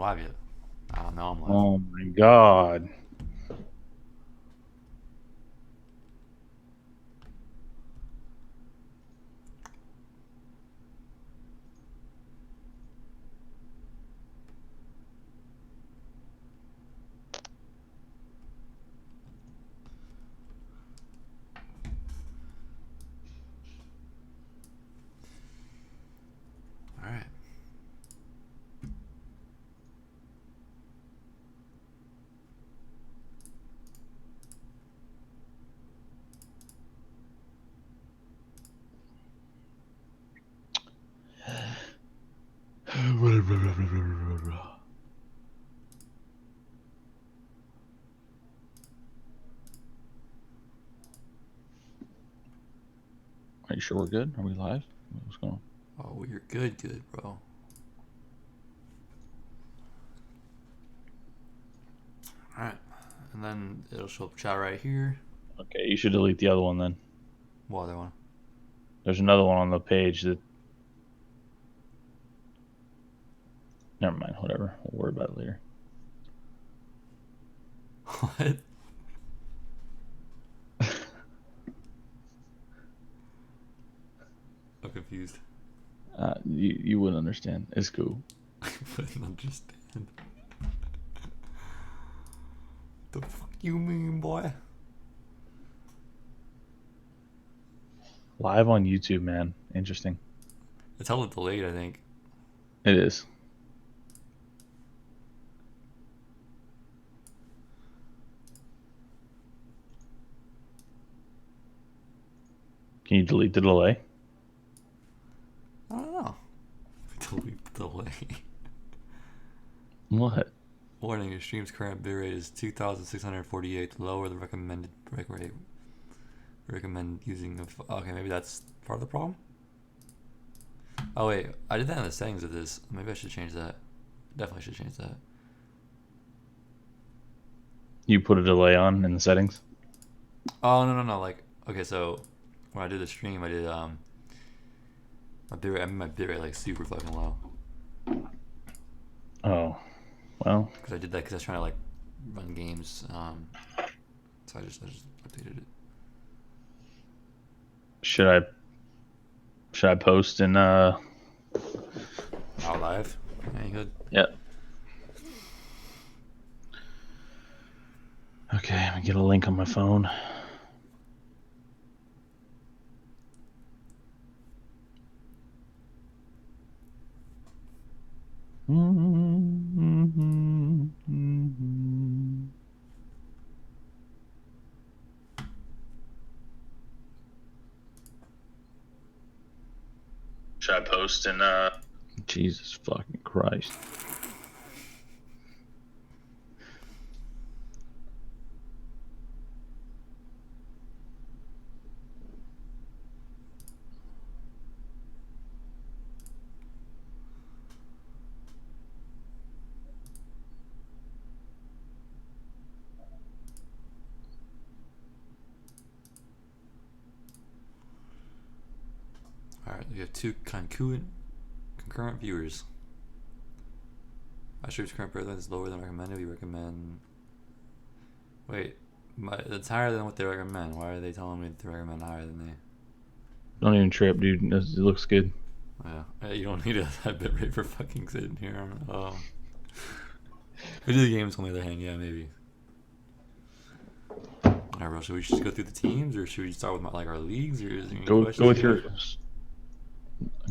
live yet. I don't know I'm live. Oh my god. All right. Are you sure we're good? Are we live? What's going on? Oh, you're good, bro. All right. And then it'll show up chat right here. Okay, you should delete the other one then. What other one? There's another one on the page that. Never mind. Whatever. We'll worry about it later. What? I'm confused. You wouldn't understand. It's cool. I wouldn't understand. The fuck you mean, boy? Live on YouTube, man. Interesting. It's hella delayed, I think. It is. Can you delete the delay? I don't know. Delete the delay. What? Warning: your stream's current bitrate is 2,648. Lower the recommended break rate. Recommend using the. Okay, maybe that's part of the problem. Oh wait, I did that in the settings of this. Maybe I should change that. Definitely should change that. You put a delay on in the settings? Oh no! Like, okay, so when I did the stream, I did my bitrate. I made my bitrate like super fucking low. Oh, well. Because I did that because I was trying to like run games. So I just updated it. Should I post in Out live? Yeah, you could. Yeah. Okay, let me get a link on my phone. Should I post in Jesus fucking Christ. Alright, we have two concurrent viewers. My stream's current bitrate is lower than recommended. We recommend. Wait, it's higher than what they recommend. Why are they telling me to recommend higher than they? Don't even trip, dude. It looks good. Yeah, you don't need a bitrate for fucking sitting here. Video games, on the other hand, yeah, maybe. Alright, bro. Should we just go through the teams, or should we start with our leagues, or is there any Go questions with you your have?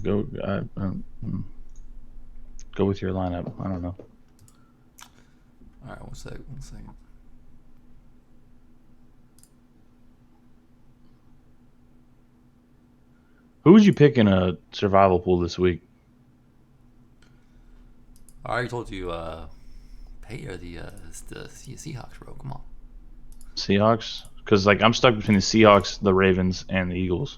go with your lineup. I don't know. Alright, one second. Who would you pick in a survival pool this week? I already told you, pay or the Seahawks, bro. Come on. Seahawks? Because like I'm stuck between the Seahawks, the Ravens, and the Eagles.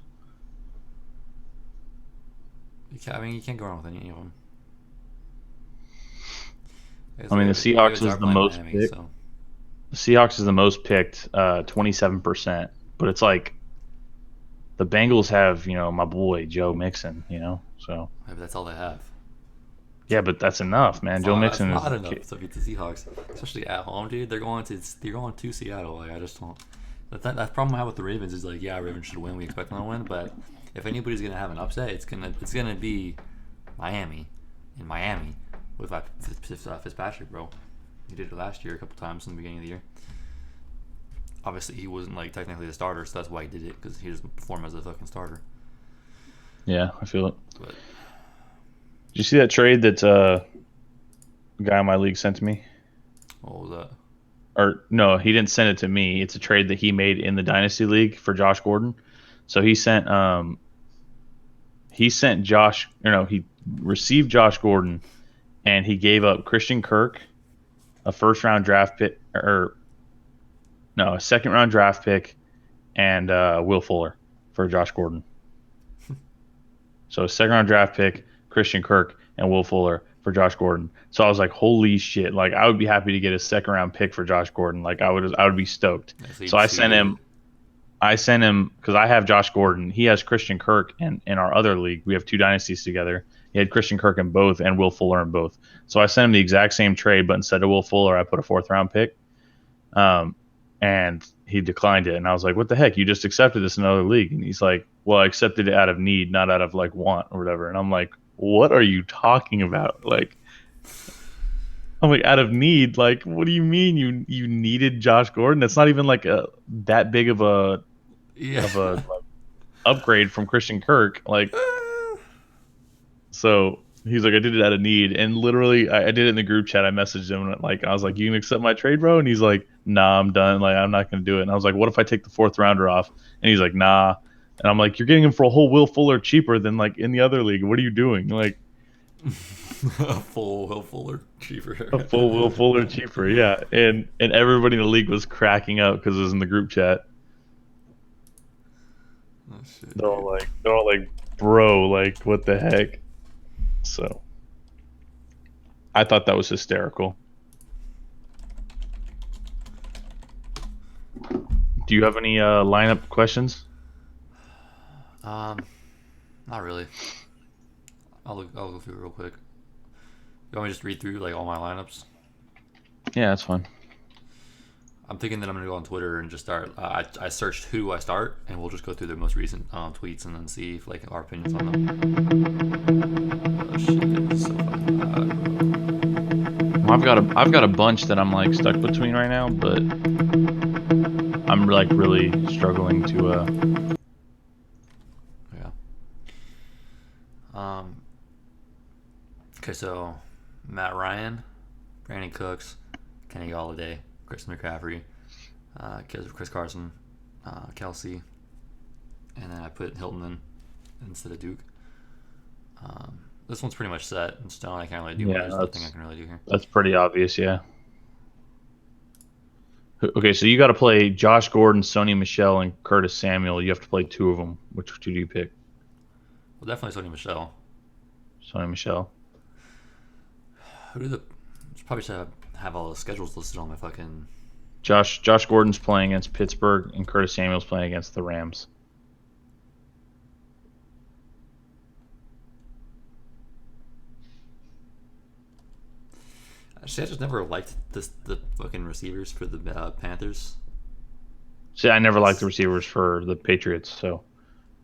You can't go wrong with any of them. I mean, the Seahawks is the most Miami, picked. so. The Seahawks is the most picked, 27%. But it's like the Bengals have, my boy Joe Mixon, so. Maybe that's all they have. Yeah, but that's enough, man. Joe That's Mixon is. not enough to beat the Seahawks, especially at home, dude. They're going to Seattle. Like I just don't. That problem I have with the Ravens is like, yeah, Ravens should win. We expect them to win, but if anybody's gonna have an upset, it's gonna be Miami, in Miami, with Fitzpatrick, bro. He did it last year a couple times in the beginning of the year. Obviously, he wasn't like technically the starter, so that's why he did it because he doesn't perform as a fucking starter. Yeah, I feel it. But Did you see that trade that a guy in my league sent to me? what was that? Or no, he didn't send it to me. It's a trade that he made in the Dynasty League for Josh Gordon. So he sent Josh, he received Josh Gordon, and he gave up Christian Kirk, a first round draft pick, or no, a second round draft pick, and Will Fuller for Josh Gordon. So a second round draft pick, Christian Kirk, and Will Fuller for Josh Gordon. So I was like, holy shit! Like I would be happy to get a second round pick for Josh Gordon. Like I would be stoked. Yeah, So I sent him because I have Josh Gordon. He has Christian Kirk, and in our other league, we have two dynasties together. He had Christian Kirk in both and Will Fuller in both. So I sent him the exact same trade, but instead of Will Fuller, I put a fourth round pick. And he declined it. And I was like, what the heck? You just accepted this in another league. And he's like, well, I accepted it out of need, not out of like want or whatever. And I'm like, what are you talking about? Like, I'm like, out of need? Like, what do you mean you needed Josh Gordon? That's not even like that big of a yeah. like, upgrade from Christian Kirk. Like, so he's like, I did it out of need, and literally, I did it in the group chat. I messaged him, and like, I was like, you can accept my trade, bro? And he's like, nah, I'm done. Like, I'm not gonna do it. And I was like, what if I take the fourth rounder off? And he's like, nah. And I'm like, you're getting him for a whole Will Fuller cheaper than like in the other league. What are you doing? Like, A full Will Fuller cheaper. a full Will Fuller cheaper, yeah. And everybody in the league was cracking up because it was in the group chat. Oh, shit, They're all like, bro, like, what the heck? So I thought that was hysterical. Do you have any lineup questions? Not really. I'll go through it real quick. You want me to just read through like all my lineups? Yeah, that's fine. I'm thinking that I'm gonna go on Twitter and just start. I searched who I start, and we'll just go through their most recent tweets and then see if like our opinions on them. Oh shit, this is so fucking loud, bro. I've got a bunch that I'm like stuck between right now, but I'm like really struggling to. Yeah. Okay, so Matt Ryan, Brandon Cooks, Kenny Galladay, Chris McCaffrey, Chris Carson, Kelsey, and then I put Hilton in instead of Duke. This one's pretty much set in stone. I can't really do much. There's nothing I can really do here. That's pretty obvious, yeah. Okay, so you got to play Josh Gordon, Sony Michel, and Curtis Samuel. You have to play two of them. Which two do you pick? Well, definitely Sony Michel. Sony Michel. Probably should have all the schedules listed on my fucking. Josh Gordon's playing against Pittsburgh, and Curtis Samuel's playing against the Rams. Actually, I just never liked the fucking receivers for the Panthers. See, I never liked the receivers for the Patriots, so.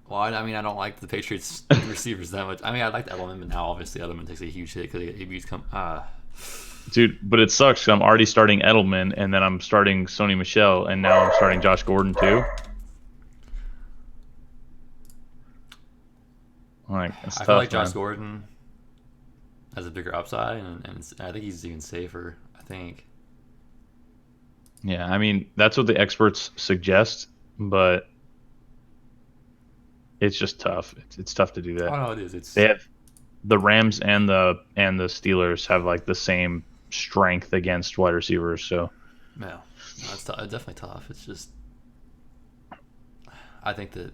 Well, I mean, I don't like the Patriots receivers that much. I mean, I like Edelman, but now obviously Edelman takes a huge hit because he's come. Dude, but it sucks 'cause I'm already starting Edelman, and then I'm starting Sony Michel, and now I'm starting Josh Gordon too. Like, it's I tough, feel like man. Josh Gordon has a bigger upside, and I think he's even safer. I think. Yeah, I mean that's what the experts suggest, but it's just tough. It's tough to do Oh that. no, it is. It's They have the Rams and the Steelers have like the same strength against wide receivers, so no, it's definitely tough. It's just I think that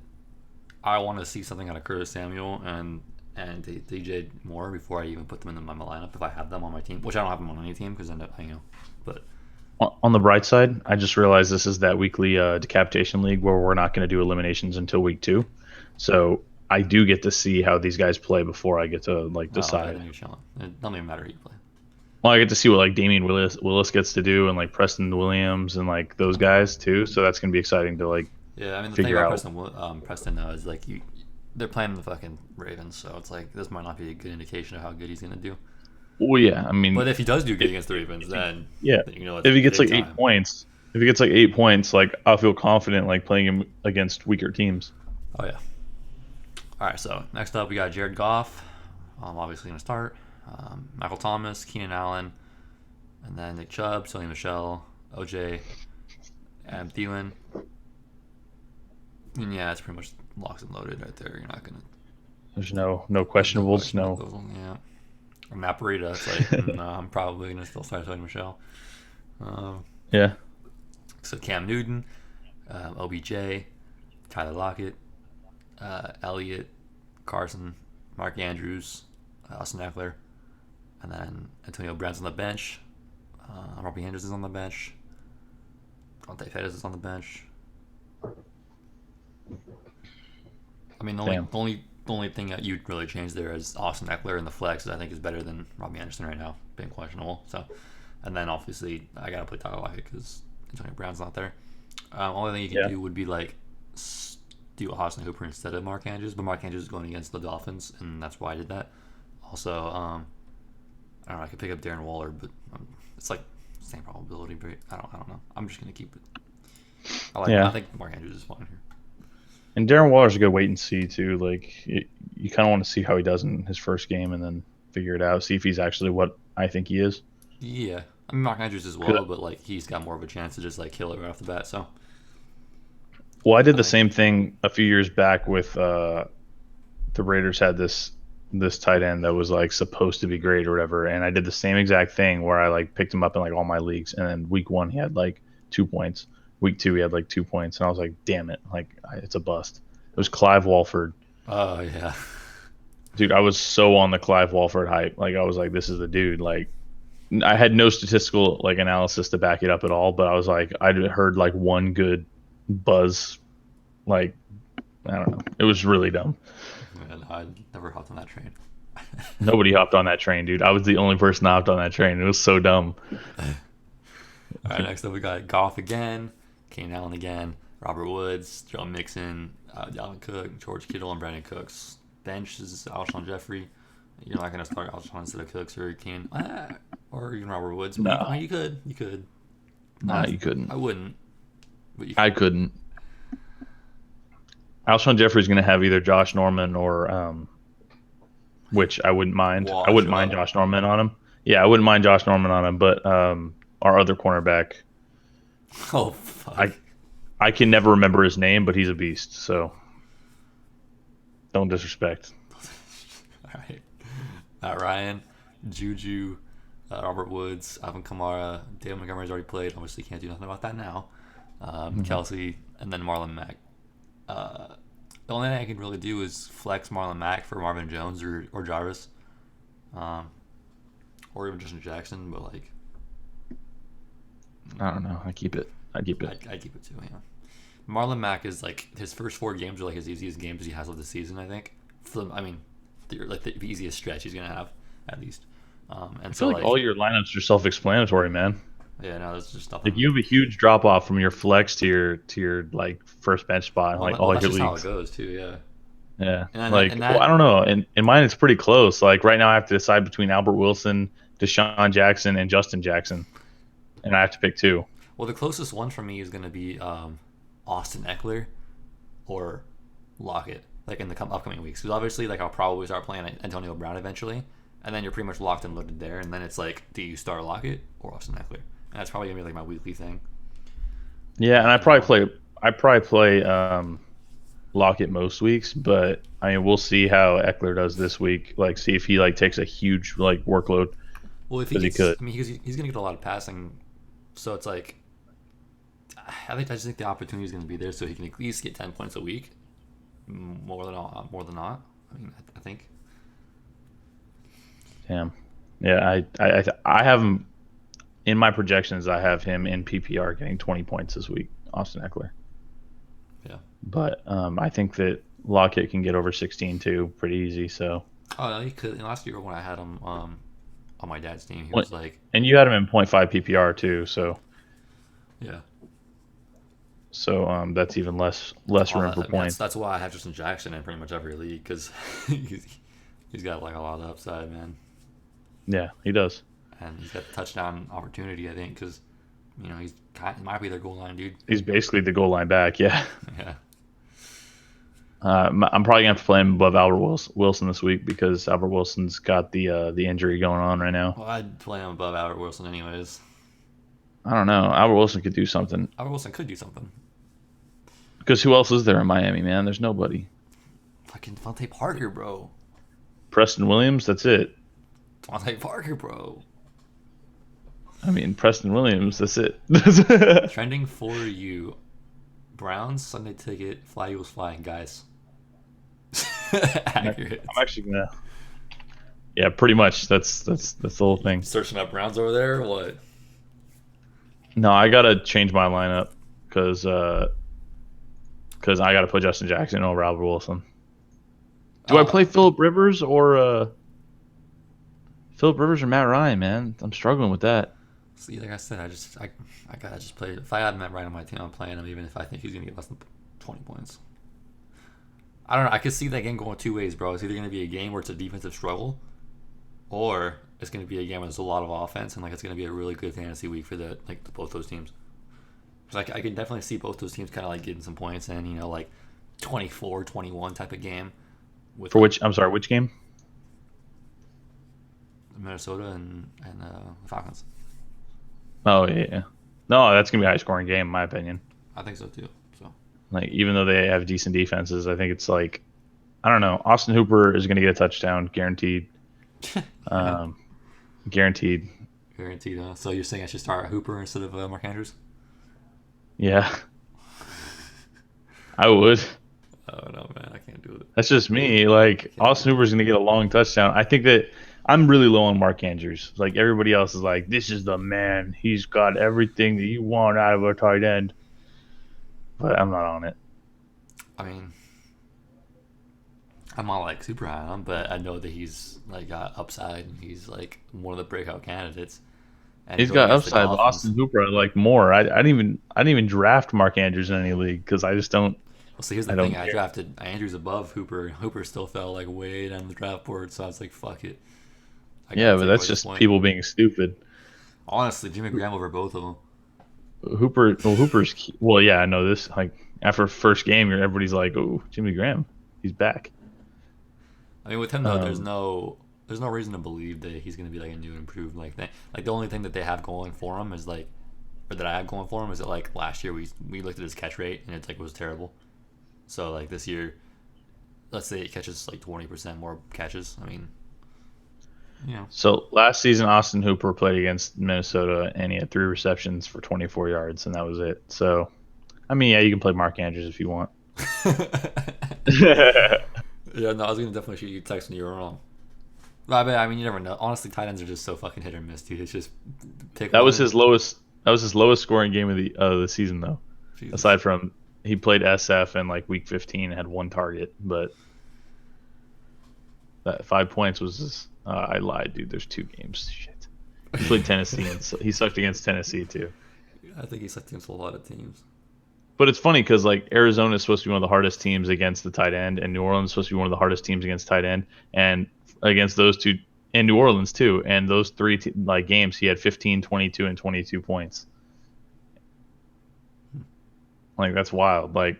I want to see something out of Curtis Samuel and DJ Moore before I even put them in my lineup if I have them on my team, which I don't have them on any team because I end up hanging out. But on the bright side, I just realized this is that weekly decapitation league where we're not going to do eliminations until week 2. So I do get to see how these guys play before I get to like Oh, yeah, decide. then you're chilling. It doesn't even matter who you play. Well, I get to see what like Damian Willis gets to do, and like Preston Williams and like those guys too. So that's gonna be exciting to like Yeah, I mean the thing figure about out. Preston though is like they're playing the fucking Ravens, so it's like this might not be a good indication of how good he's gonna do. Well, yeah, I mean, But if he does do good against the Ravens, yeah, then you know it's if he gets big like eight time. points, if he gets like 8 points, like I'll feel confident like playing him against weaker teams. Oh yeah. All right, so next up we got Jared Goff. Obviously gonna start. Michael Thomas, Keenan Allen, and then Nick Chubb, Sony Michelle, OJ, and Thielen. And yeah, it's pretty much locks and loaded right there. You're not gonna. There's no There's no questionables, question about no. those. Yeah. Or Matt Breida, it's like no, I'm probably gonna still start Sony Michelle. Um, Yeah, so Cam Newton, OBJ, Tyler Lockett, Elliott, Carson, Mark Andrews, Austin Eckler, and then Antonio Brown's on the bench. Robbie Anderson's on the bench. Dante Pettis is on the bench. I mean, damn. the only thing that you'd really change there is Austin Eckler in the flex. I think is better than Robbie Anderson right now, being questionable. So, and then obviously I gotta play Tyler Lockett because Antonio Brown's not there. Only thing you can Yeah, do would be like do Austin Hooper instead of Mark Andrews, but Mark Andrews is going against the Dolphins, and that's why I did that. Also, I don't know. I could pick up Darren Waller, but it's like same probability. But I don't know. I'm just gonna keep it. I yeah. think Mark Andrews is fine here. And Darren Waller's a good wait and see too. Like you kind of want to see how he does in his first game, and then figure it out. See if he's actually what I think he is. Yeah, I mean Mark Andrews as 'Cause- well, but like he's got more of a chance to just like kill it right off the bat. So Well, I did I the think same thing a few years back with the Raiders had this tight end that was like supposed to be great or whatever, and I did the same exact thing where I like picked him up in like all my leagues, and then week one he had like 2 points, week two he had like 2 points, and I was like, damn it, like it's a bust. It was Clive Walford, oh yeah, dude. I was so on the Clive Walford hype, like I was like, this is the dude. Like I had no statistical like analysis to back it up at all, but I was like, I'd heard like one good buzz, like I don't know, it was really dumb. man, I never hopped on that train. Nobody hopped on that train, dude. I was the only person that hopped on that train. It was so dumb. All right, next up we got Goff again, Kane Allen again, Robert Woods, Joe Mixon, Dalvin Cook, George Kittle, and Brandon Cooks. Bench is Alshon Jeffrey. You're not gonna start Alshon instead of Cooks or Kane, or even Robert Woods. But No, you could. nah, you couldn't. I wouldn't, but you I could. couldn't. Alshon Jeffrey's going to have either Josh Norman or, which I wouldn't mind. I Wash wouldn't mind up. Josh Norman on him. Yeah, I wouldn't mind Josh Norman on him, but our other cornerback, Oh fuck. I I can never remember his name, but he's a beast. So don't disrespect. All right. Matt Ryan, Juju, Robert Woods, Alvin Kamara, Dale Montgomery's already played. Obviously, can't do nothing about that now. Mhm. Kelsey, and then Marlon Mack. The only thing I can really do is flex Marlon Mack for Marvin Jones or Jarvis, um, or even Justin Jackson. But like, I don't know. I keep it. I keep it. I keep it too. Yeah. Marlon Mack is like his first 4 games are like his easiest games he has of the season. I think. I mean, they're like the easiest stretch he's gonna have at least. I And feel so like all your lineups are self-explanatory, man. yeah, no, that's just Like nothing. you have a huge drop off from your flex to your like first bench spot in like Well, all that's your just how it leagues. goes too. Yeah, Yeah. and Like, well, I that don't know. In mine, it's pretty close. Like right now, I have to decide between Albert Wilson, Deshaun Jackson, and Justin Jackson, and I have to pick two. well, the closest one for me is gonna be Austin Eckler or Lockett, like in the upcoming weeks. Because obviously, like I'll probably start playing Antonio Brown eventually, and then you're pretty much locked and loaded there. And then it's like, do you start Lockett or Austin Eckler? And that's probably gonna be like my weekly thing. Yeah, and And then I probably play Lockett most weeks, but I mean, we'll see how Eckler does this week. Like, see if he like takes a huge like workload well, if he because he gets, could. I mean, he's gonna get a lot of passing, so it's like I just think the opportunity is gonna be there, so he can at least get 10 points a week, more than not. I mean, I think. Damn. Yeah, I have him in my projections. I have him in PPR getting 20 points this week, Austin Eckler. Yeah. But I think that Lockett can get over 16 too, pretty easy. So, Oh, no, he could. Last year when I had him on my dad's team, he what? was like, And you had him in .5 PPR too. yeah. That's even less room Well, for I mean, that's points. that's why I have Justin Jackson in pretty much every league because he's got like a lot of upside, man, Yeah, he does. and he's got touchdown opportunity. I think because he might be their goal line dude. He's basically the goal line back. Yeah. Yeah. I'm probably gonna have to play him above Albert Wilson this week because Albert Wilson's got the injury going on right now. Well, I'd play him above Albert Wilson anyways. I don't know. Albert Wilson could do something Albert Wilson could do something. because who else is there in Miami, man? There's nobody. Fucking Devontae Parker, bro. Preston Williams, that's it. Devontae Parker, bro. I mean, Preston Williams, that's it. Trending for you. Browns Sunday ticket. Fly Eagles flying, guys. Accurate. I'm actually gonna. Yeah, pretty much. That's the whole thing. Searching up Browns over there. Or what? No, I gotta change my lineup because I gotta put Justin Jackson over Albert Wilson. Do I play Philip Rivers or Matt Ryan? Man, I'm struggling with that. See, like I said, I gotta just play. If I had Matt Ryan on my team, I'm playing him, even if I think he's gonna get less than 20 points. I don't know. I could see that game going two ways, bro. It's either gonna be a game where it's a defensive struggle, or it's gonna be a game where there's a lot of offense, and like it's gonna be a really good fantasy week for both those teams. Because I can definitely see both those teams kind of like getting some points, and like 24-21 type of game with For which I'm sorry, which game? Minnesota and the Falcons. Oh yeah. No, that's gonna be a high scoring game, in my opinion. I think so too. So Like even though they have decent defenses, I think it's like I don't know. Austin Hooper is gonna get a touchdown, guaranteed. yeah, Guaranteed. guaranteed. So you're saying I should start Hooper instead of Mark Andrews? Yeah, I would. Oh no, man, I can't do it. That's just me. Like I can't do Austin Hooper's gonna get a long touchdown. I think that I'm really low on Mark Andrews. Like everybody else is like, this is the man. He's got everything that you want out of a tight end. But I'm not on it. I mean, I'm not like super high on him, but I know that he's like got upside and he's like one of the breakout candidates. And He's going got against the upside, but Dolphins. Austin Hooper I like more. I didn't even draft Mark Andrews in any league because I just don't. Well, see, here's I the don't thing. I care. drafted Andrews above Hooper. Hooper still fell like way down the draft board, so I was like, fuck it. I gotta Yeah, but take that's away this just point. people being stupid. Honestly, Jimmy Graham over both of them. Well, yeah, I know this. Like after first game, everybody's like, "Oh, Jimmy Graham, he's back." I mean, with him though, Um, there's no reason to believe that he's gonna be like a new and improved like thing. Like the only thing that they have going for him is like, or that I have going for him is that like last year we looked at his catch rate and it's like it was terrible. So like this year, let's say he catches like 20% more catches. I mean, you know, so last season, Austin Hooper played against Minnesota, and he had 3 receptions for 24 yards, and that was it. So, I mean, yeah, you can play Mark Andrews if you want. yeah, no, I was gonna definitely shoot you a text when you were wrong. But I mean, you never know. Honestly, tight ends are just so fucking hit or miss, dude. It's just pick That one. was his lowest. That was his lowest scoring game of the season, though. Jesus. Aside from he played SF in like week 15 and had one target, but that 5 points was just, I lied, dude. There's 2 games. Shit. He played Tennessee and he sucked against Tennessee too. I think he's against a lot of teams. But it's funny because like Arizona is supposed to be one of the hardest teams against the tight end, and New Orleans is supposed to be one of the hardest teams against tight end, and against those two, and New Orleans too. And those three like games, he had 15, 22, and 22 points. Like that's wild. Like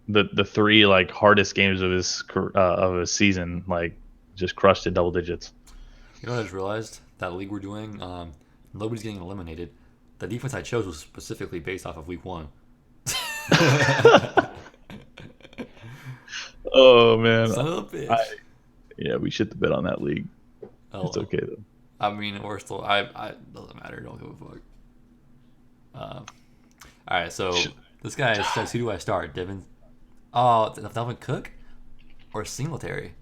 the three like hardest games of his season, like just crushed at double digits. You know what I just realized? That league we're doing, nobody's getting eliminated. The defense I chose was specifically based off of week one. Oh man, Son of a bitch. yeah, we shit the bed on that league. Oh, It's okay though. I mean, we're still. I doesn't matter. Don't give a fuck. All right, so this guy says, "Who do I start? Devin? Oh, Dalvin Cook or Singletary?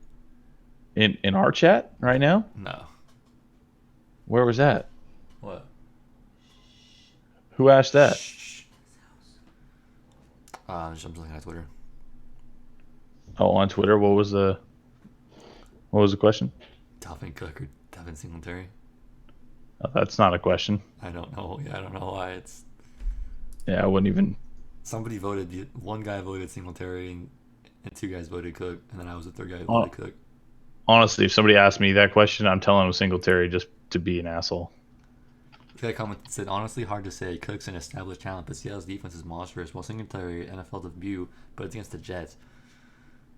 In our chat right now, No. where was that? What? Who asked that? Shh. I'm just looking at Twitter. Oh, on Twitter, what was the question? Dalvin Cook or Devin Singletary? That's not a question. I don't know. Yeah, I don't know why it's. Yeah, I wouldn't even. Somebody voted. One guy voted Singletary, and two guys voted Cook, and then I was the third guy who hon- voted Cook. Honestly, if somebody asked me that question, I'm telling them Singletary just to be an asshole. This guy commented said, honestly, hard to say. Cook's an established talent, but Seattle's defense is monstrous. While Singletary NFL debut, but it's against the Jets.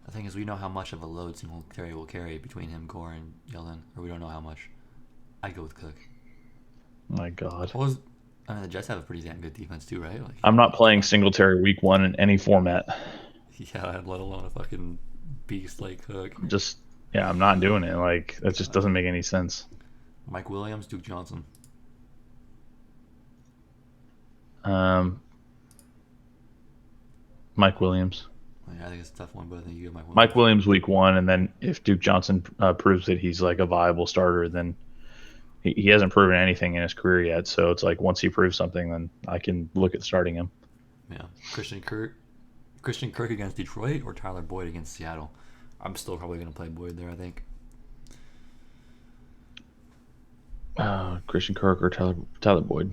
The thing is, we know how much of a load Singletary will carry between him, Gore, and Yeldon, or we don't know how much. I'd go with Cook. My God. What was? I mean, the Jets have a pretty damn good defense too, right? Like, I'm not playing Singletary week 1 in any format. yeah, let alone a fucking beast like Cook. Just, yeah, I'm not doing it. Like, that just doesn't make any sense. Mike Williams, Duke Johnson. Um, Mike Williams. Yeah, I think it's a tough one, but I think you get Mike Williams. Mike Williams week 1, and then if Duke Johnson proves that he's like a viable starter, then he hasn't proven anything in his career yet. So it's like once he proves something, then I can look at starting him. Yeah, Christian Kirk against Detroit, or Tyler Boyd against Seattle. I'm still probably gonna play Boyd there. I think. Christian Kirk or Tyler Boyd.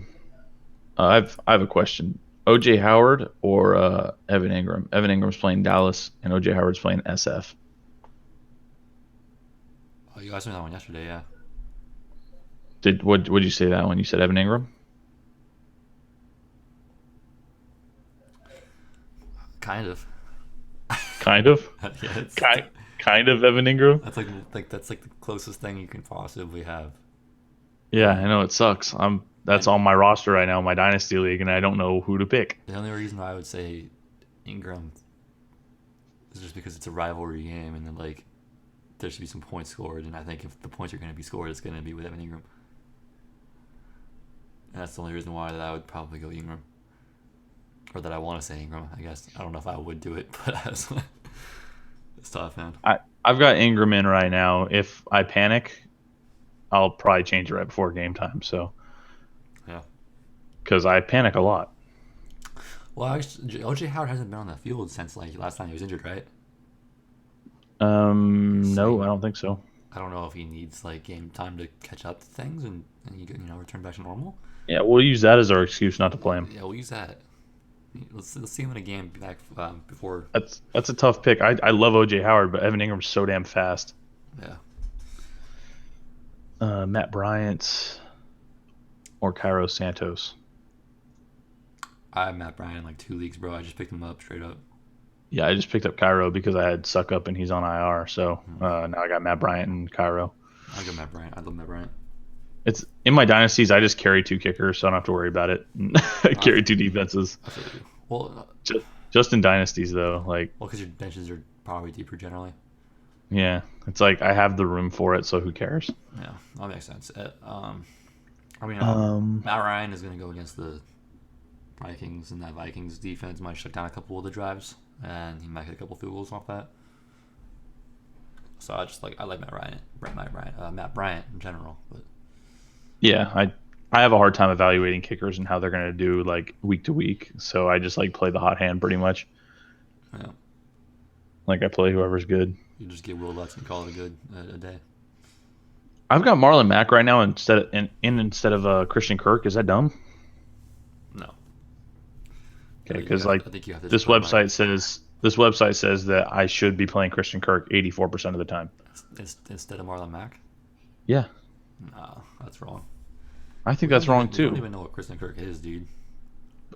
I have a question. OJ Howard or Evan Ingram? Evan Ingram's playing Dallas, and OJ Howard's playing SF. Oh, you asked me that one yesterday. Yeah. Would you say that one? You said Evan Ingram. Kind of. Kind of. Yeah, it's, Kind of Evan Ingram. that's like the closest thing you can possibly have. Yeah, I know it sucks. That's And on my roster right now in my dynasty league, and I don't know who to pick. the only reason I would say Ingram is just because it's a rivalry game, and then like there should be some points scored, and I think if the points are going to be scored, it's going to be with Evan Ingram, and that's the only reason why that I would probably go Ingram, or that I want to say Ingram. I guess I don't know if I would do it, but it's tough, man. I've got Ingram in right now. If I panic, I'll probably change it right before game time. So Yeah. because I panic a lot. Well, actually, OJ Howard hasn't been on the field since like last time he was injured, right? No, So I don't think so. I don't know if he needs like game time to catch up to things and return back to normal. Yeah, we'll use that as our excuse not to play him. Yeah, we'll use that. Let's see him in a game back before. That's a tough pick. I love OJ Howard, but Evan Ingram's so damn fast. Yeah. Matt Bryant or Cairo Santos. I have Matt Bryan in like 2 leagues, bro. I just picked him up straight up. Yeah, I just picked up Cairo because I had Suck Up and he's on IR. So Hmm. now I got Matt Bryant and Cairo. I got Matt Bryant. I love Matt Bryant. It's in my dynasties. I just carry 2 kickers, so I don't have to worry about it. I I carry 2 defenses. I feel you. Well, Just in dynasties though, like because your benches are probably deeper generally. yeah, it's like I have the room for it. So who cares? Yeah, that makes sense. I mean, Um, Matt Ryan is going to go against the Vikings, and that Vikings defense might shut down a couple of the drives, and he might get a couple field goals off that. So I like Matt Bryant in general, but yeah, I have a hard time evaluating kickers and how they're gonna do like week to week. So I just like play the hot hand pretty much. yeah, Like I play whoever's good. you just get Will Lutz and call it a day. I've got Marlon Mack right now instead of Christian Kirk. Is that dumb? No, Okay, because like I think you have to this just put him, like, website says that I should be playing Christian Kirk 84% of the time. instead of Marlon Mack. Yeah, Nah, that's wrong. I think We that's don't wrong even, We don't too. even know what Kristen Kirk is, dude.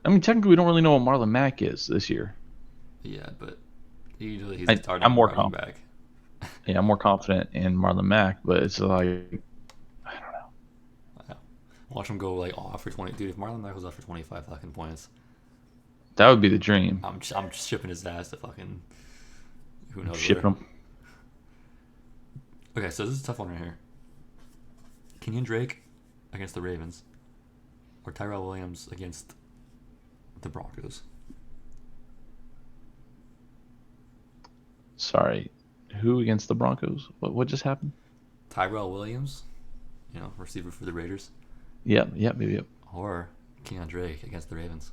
I mean, technically, we don't really know what Marlon Mack is this year. Yeah, but usually he's a starting I'm more running back. Yeah, I'm more confident in Marlon Mack, but it's like I don't know. Yeah. Watch him go like off for 20. Dude, if Marlon Mack was off for 25 fucking points, That would be the dream. I'm just shipping his ass to fucking who knows Shipping where. him. Okay, so this is a tough one right here. Kenyon Drake against the Ravens, or Tyrell Williams against the Broncos. Sorry, who against the Broncos? What just happened? Tyrell Williams, receiver for the Raiders, Yep. or Kenyon Drake against the Ravens.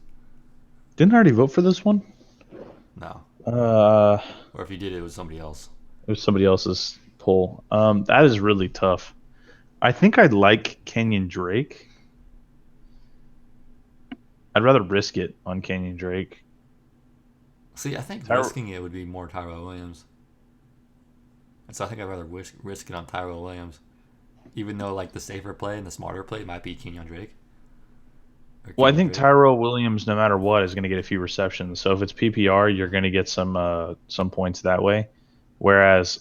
Didn't I already vote for this one? No. Uh, Or if you did, it was somebody else. it was somebody else's pull. That is really tough. I think I'd like Kenyon Drake. I'd rather risk it on Kenyon Drake. See, I think Tyro- risking it would be more Tyrell Williams. And so I think I'd rather risk it on Tyrell Williams. Even though like the safer play and the smarter play might be Kenyon Drake. Or well, I Kenyon think Drake. Tyrell Williams, no matter what, is going to get a few receptions. So if it's PPR, you're going to get some points that way. Whereas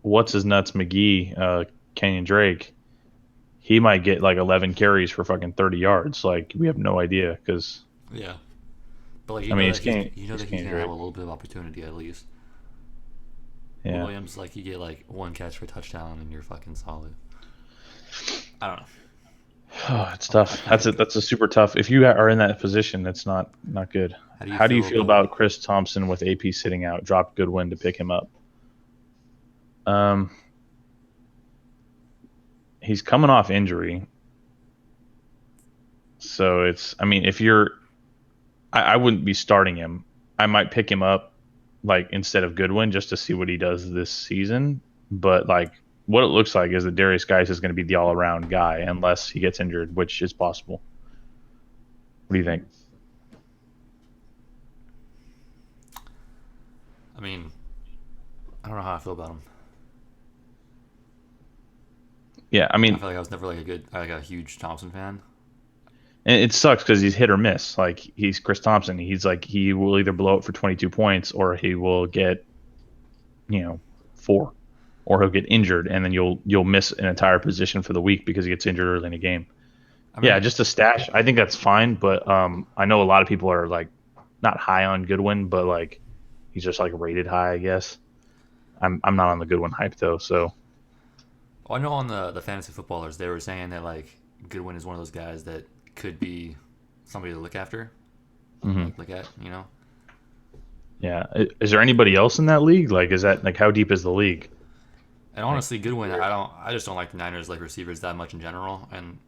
what's his nuts McGee, Kenyon Drake, he might get like 11 carries for fucking 30 yards. Like we have no idea because Yeah. But like I mean you know he's that he's Kenyon gonna have Drake. a little bit of opportunity at least. Yeah. Williams, like you get like one catch for a touchdown and you're fucking solid. I don't know. Oh, it's I tough. kind of. That's a super tough. If you are in that position, it's not good. How do you How do you feel feel about? about Chris Thompson with AP sitting out? Dropped Goodwin to pick him up. Um, he's coming off injury, so it's. I mean, if you're, I wouldn't be starting him. I might pick him up, like instead of Goodwin, just to see what he does this season. But like, what it looks like is that Darius Geis is going to be the all-around guy, unless he gets injured, which is possible. What do you think? I mean, I don't know how I feel about him. Yeah, I I mean, feel like I was never like a huge Thompson fan. and it sucks because he's hit or miss. Like he's Chris Thompson. He's like he will either blow up for 22 points or he will get, 4, or he'll get injured and then you'll miss an entire position for the week because he gets injured early in a game. I Yeah, mean, just a stash. I think that's fine, but I know a lot of people are like not high on Goodwin, but like he's just like rated high, I guess. I'm not on the Goodwin hype though, so well, I know on the fantasy footballers they were saying that like Goodwin is one of those guys that could be somebody to look after, mhm. like look at, you know. Yeah. Is there anybody else in that league? Like, is that like how deep is the league? And Like, honestly, Goodwin, I just don't like the Niners like receivers that much in general, and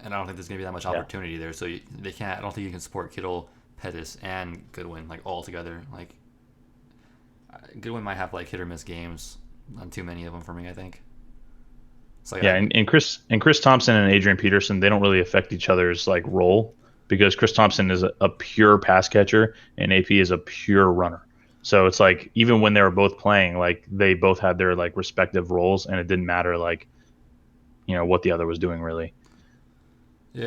I don't think there's gonna be that much yeah. opportunity there. So they can't. I don't think you can support Kittle, Pettis, and Goodwin like all together. Like Goodwin might have like hit or miss games on too many of them for me. I think. So Yeah, yeah, and Chris Thompson and Adrian Peterson, they don't really affect each other's like role because Chris Thompson is a pure pass catcher and AP is a pure runner. So it's like even when they were both playing, like they both had their like respective roles and it didn't matter like, what the other was doing really.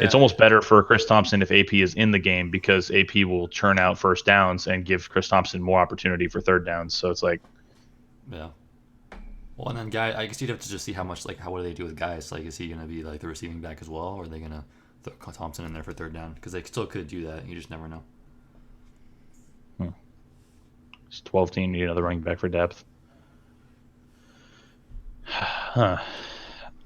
It's yeah, almost better for Chris Thompson if AP is in the game because AP will churn out first downs and give Chris Thompson more opportunity for third downs. So it's like, yeah. Well, and then guy, I guess you'd have to just see how much like how what do they do with guys? Like, is he gonna be like the receiving back as well, or are they gonna throw Thompson in there for third down? Because they still could do that. You just never know. hmm, it's 12 team, need another running back for depth. Huh.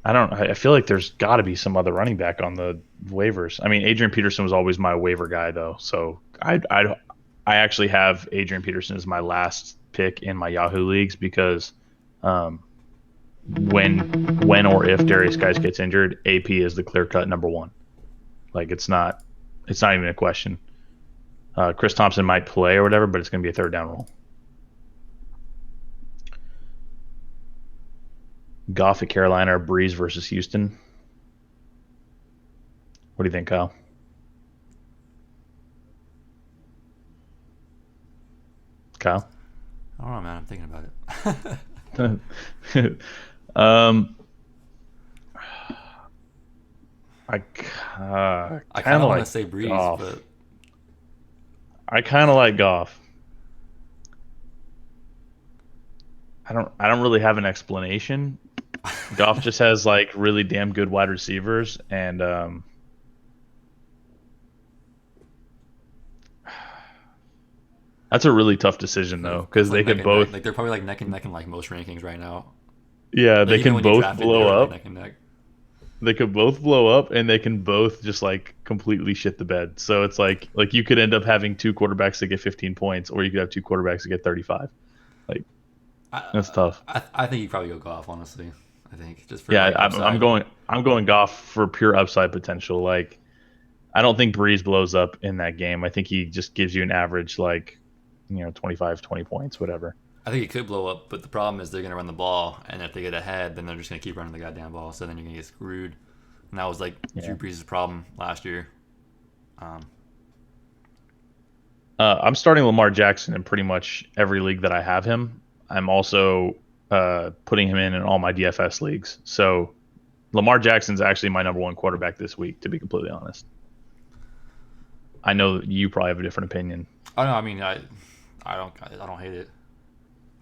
I don't. I feel like there's got to be some other running back on the waivers. I mean, Adrian Peterson was always my waiver guy, though. So I actually have Adrian Peterson as my last pick in my Yahoo leagues because um, when or if Darius Guys gets injured, AP is the clear cut number one. Like it's not even a question. Chris Thompson might play or whatever, but it's going to be a third down role. Goff at Carolina or Breeze versus Houston. What do you think, Kyle? Kyle? I don't know, man. I'm thinking about it. um, I I kind kind of of want to like say Breeze, Goff. but I kind of like Goff. I don't really have an explanation. Goff just has like really damn good wide receivers, and that's a really tough decision though that's because like they neck could and neck. both, Like they're probably like neck and neck in like most rankings right now. yeah, Like they even can when you both drafted, they blow were like up. neck and neck. They could both blow up, and they can both just like completely shit the bed. So it's like you could end up having two quarterbacks that get 15 points, or you could have two quarterbacks that get 35. Like that's tough. I think you probably go Goff, honestly. I think just for Yeah, like I'm upside. going Goff for pure upside potential. Like I don't think Breeze blows up in that game. I think he just gives you an average like 25, 20 points, whatever. I think it could blow up, but the problem is they're going to run the ball, and if they get ahead, then they're just going to keep running the goddamn ball. So then you're going to get screwed. And that was like Yeah. Drew Brees' problem last year. Um, I'm starting Lamar Jackson in pretty much every league that I have him. I'm also putting him in all my DFS leagues. So Lamar Jackson's actually my number one quarterback this week, to be completely honest. I know that you probably have a different opinion. I don't know. I mean, I don't hate it.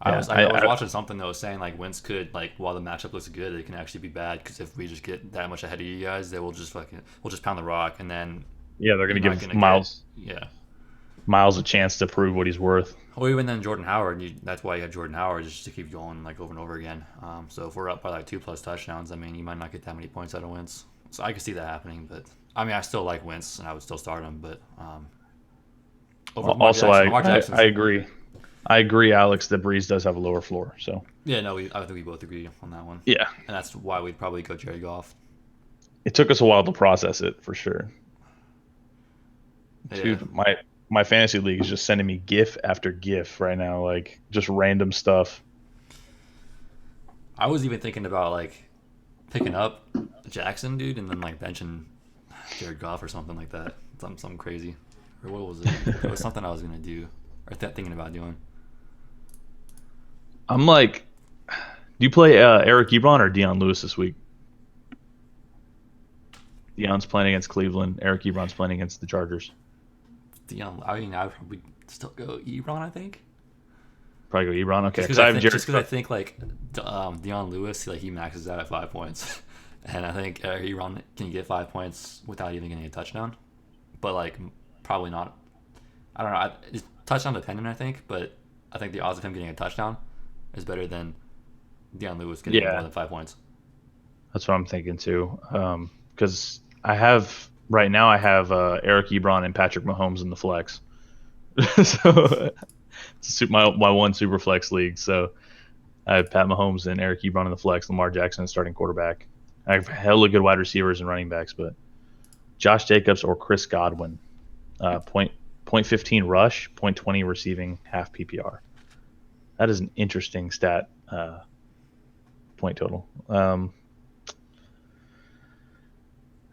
Yeah, I was watching something that was saying like Wentz could like while the matchup looks good, it can actually be bad because if we just get that much ahead of you guys, they will just we'll just pound the rock and then yeah, they're you're going to not give gonna get yeah. Miles a chance to prove what he's worth. Or even then Jordan Howard, that's why you have Jordan Howard just to keep going like over and over again. So if we're up by like 2+ touchdowns, I mean you might not get that many points out of Wentz. So I could see that happening, but I mean I still like Wentz and I would still start him, but over Also, Lamar Jackson's I agree. I agree, Alex, that Breeze does have a lower floor. So yeah, no, I think we both agree on that one. yeah, And that's why we'd probably go Jerry Goff. it took us a while to process it for sure. Yeah. Dude, my fantasy league is just sending me GIF after GIF right now, like just random stuff. I was even thinking about like picking up Jackson, dude, and then like benching Jared Goff or something like that. Something crazy. Or what was it? It was something I was gonna do or thinking about doing. I'm like, do you play Eric Ebron or Deion Lewis this week? Deion's playing against Cleveland. Eric Ebron's playing against the Chargers. I mean, I would probably still go Ebron. I think. Probably go Ebron. Okay, Just because because I have Jared. I think like Deion Lewis, like he maxes out at 5 points, and I think Ebron can get 5 points without even getting a touchdown, but like probably not. I don't know. It's touchdown dependent, I think, but I think the odds of him getting a touchdown is better than Deion Lewis getting more Yeah, than 5 points. that's what I'm thinking too. Because I have right now I have Eric Ebron and Patrick Mahomes in the flex. So it's my one super flex league. So I have Pat Mahomes and Eric Ebron in the flex, Lamar Jackson starting quarterback. I have hella good wide receivers and running backs, but Josh Jacobs or Chris Godwin, point 15 rush, point 20 receiving, half PPR. That is an interesting stat. Point total.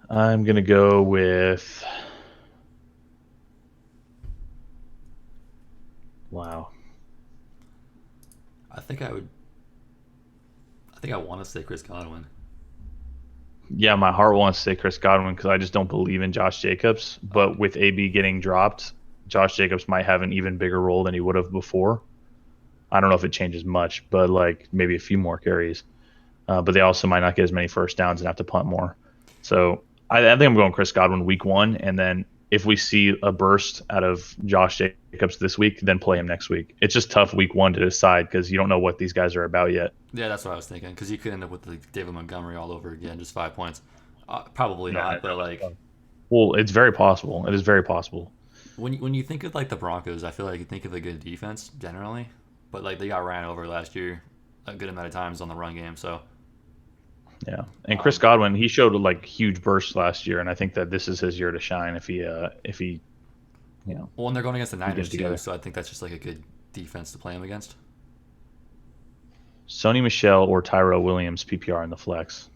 I'm gonna go with. Wow. I think I would. I think I want to say Chris Godwin. Yeah, my heart wants to say Chris Godwin because I just don't believe in Josh Jacobs. But with AB getting dropped, Josh Jacobs might have an even bigger role than he would have before. I don't know if it changes much, but like maybe a few more carries. But they also might not get as many first downs and have to punt more. So I think I'm going Chris Godwin week one, and then if we see a burst out of Josh Jacobs this week, then play him next week. It's just tough week one to decide because you don't know what these guys are about yet. Yeah, that's what I was thinking. Because you could end up with like David Montgomery all over again, just 5 points. Probably Nah, not, but like well, it's very possible. It is very possible. when you think of like the Broncos, I feel like you think of a good defense generally, but like they got ran over last year a good amount of times on the run game. So Yeah, and Chris um, Godwin, he showed like huge bursts last year, and I think that this is his year to shine if he you know well, and they're going against the he gets Niners too, together. so I think that's just like a good defense to play them against. Sony Michelle or Tyrell Williams PPR in the flex.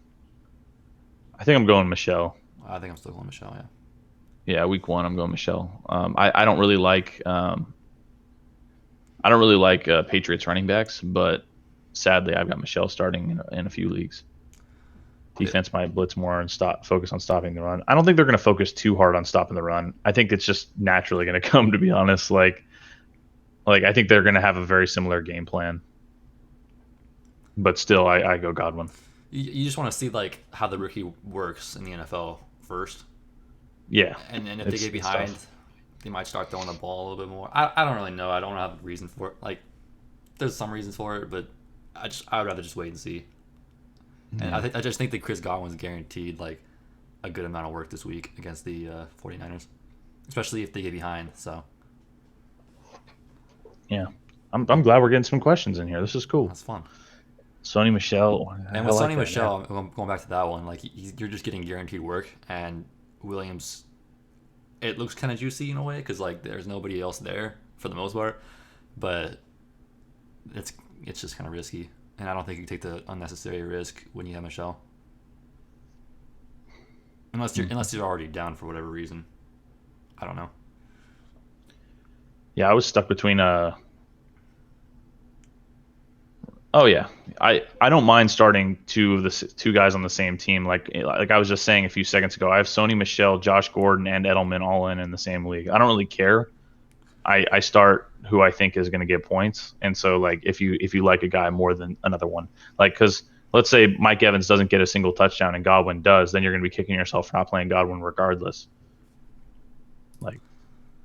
I think I'm going Michelle. I think I'm still going Michelle. Yeah. Yeah, week one I'm going Michelle. I don't really like I don't really like Patriots running backs, but sadly I've got Michelle starting in a few leagues. Yeah. Defense might blitz more and focus on stopping the run. I don't think they're going to focus too hard on stopping the run. I think it's just naturally going to come. To be honest, like I think they're going to have a very similar game plan. But still, I go Godwin. You just want to see like how the rookie works in the NFL first, Yeah, and then if they get it's behind, tough. they might start throwing the ball a little bit more. I don't really know. I don't have a reason for it. Like there's some reasons for it, but I would rather just wait and see. And Yeah. I just think that Chris Godwin's guaranteed like a good amount of work this week against the 49ers, especially if they get behind. So Yeah, I'm glad we're getting some questions in here. This is cool. that's fun. Sony Michelle, And I with like Sonny that. Yeah. Michelle, I'm going back to that one. Like you're just getting guaranteed work, and Williams, it looks kind of juicy in a way because like there's nobody else there for the most part. but it's it's just kind of risky, and I don't think you take the unnecessary risk when you have Michelle, unless you're already down for whatever reason. I don't know. Yeah, I was stuck between Oh yeah, I don't mind starting two guys on the same team. Like I was just saying a few seconds ago, I have Sony Michelle, Josh Gordon, and Edelman all in the same league. I don't really care. I start who I think is going to get points, and so like if you like a guy more than another one, like because let's say Mike Evans doesn't get a single touchdown and Godwin does, then you're going to be kicking yourself for not playing Godwin regardless. Like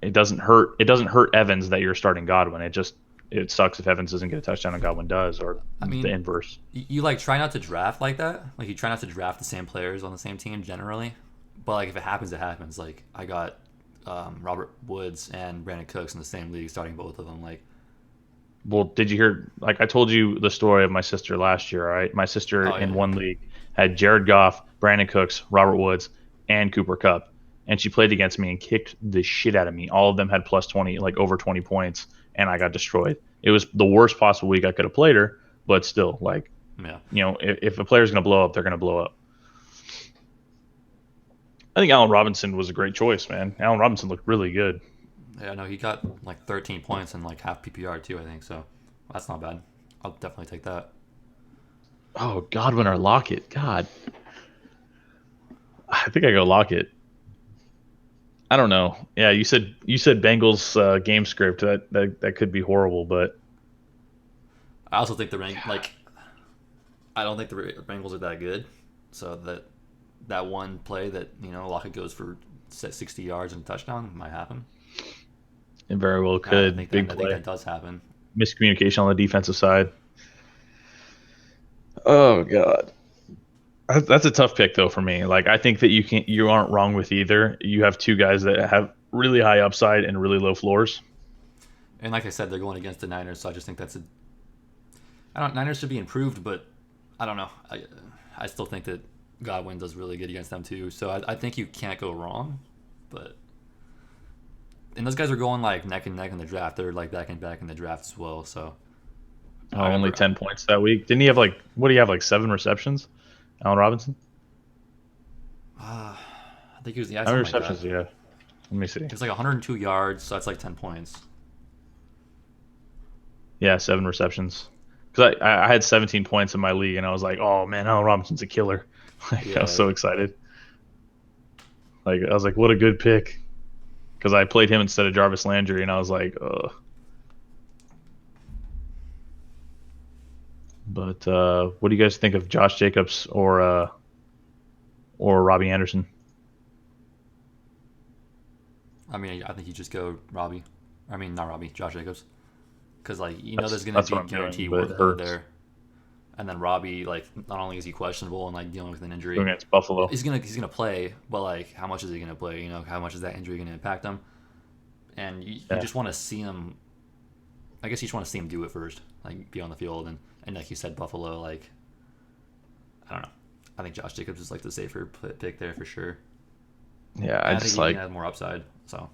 it doesn't hurt Evans that you're starting Godwin. It sucks if Evans doesn't get a touchdown and Godwin does, or I the mean, inverse. you like try not to draft like that. Like you try not to draft the same players on the same team generally. But like if it happens, it happens. Like I got Robert Woods and Brandon Cooks in the same league, starting both of them. Like, Well, did you hear? Like I told you the story of my sister last year. All right, my sister oh in yeah, one league had Jared Goff, Brandon Cooks, Robert Woods, and Cooper Kupp, and she played against me and kicked the shit out of me. All of them had plus 20, like over 20 points, and I got destroyed. It was the worst possible week I could have played her, but still, like yeah. if a player's going to blow up, they're going to blow up. I think Allen Robinson was a great choice, man. Allen Robinson looked really good. Yeah, no, he got like 13 points and like half PPR too, I think. So that's not bad. I'll definitely take that. Oh, Godwin or Lockett? God, I think I go Lockett. I don't know. Yeah, you said Bengals game script that could be horrible, but I also think the rank like I don't think the Bengals are that good. So that one play that Lockett goes for 60 yards and a touchdown might happen. it very well I could. think that Big I think play, that does happen. miscommunication on the defensive side. Oh God, that's a tough pick though for me. Like I think that you aren't wrong with either. You have two guys that have really high upside and really low floors. And like I said, they're going against the Niners, so I just think that's a. I don't. Niners should be improved, but I don't know. I still think that Godwin does really good against them too. So I think you can't go wrong, but and those guys are going like neck and neck in the draft. They're like back and back in the draft as well. So Oh, I only remember. 10 points that week. Didn't he have like what do you have like 7 receptions? Allen Robinson. I think he was How many something like that. receptions do you have? Let me see. It was like 102 yards, so that's like 10 points. Yeah, 7 receptions. Because I had 17 points in my league, and I was like, oh man, Allen Robinson's a killer. Like, I was Yeah, so excited. Like I was like, what a good pick. Because I played him instead of Jarvis Landry, and I was like, ugh. But what do you guys think of Josh Jacobs or Robbie Anderson? I mean, I think you just go Robbie. I mean, not Robbie, Josh Jacobs, because like That's there's gonna that's be what I'm doing, guaranteed but it workload hurts there. And then Robbie, like, not only is he questionable and like dealing with an going injury, against Buffalo. he's gonna play, but like, how much is he gonna play? How much is that injury gonna impact him? And you Yeah, just want to see him. I guess you just want to see him do it first, like be on the field, and like you said, Buffalo. Like, I don't know. I think Josh Jacobs is like the safer pick there for sure. yeah. And I think he has more upside. So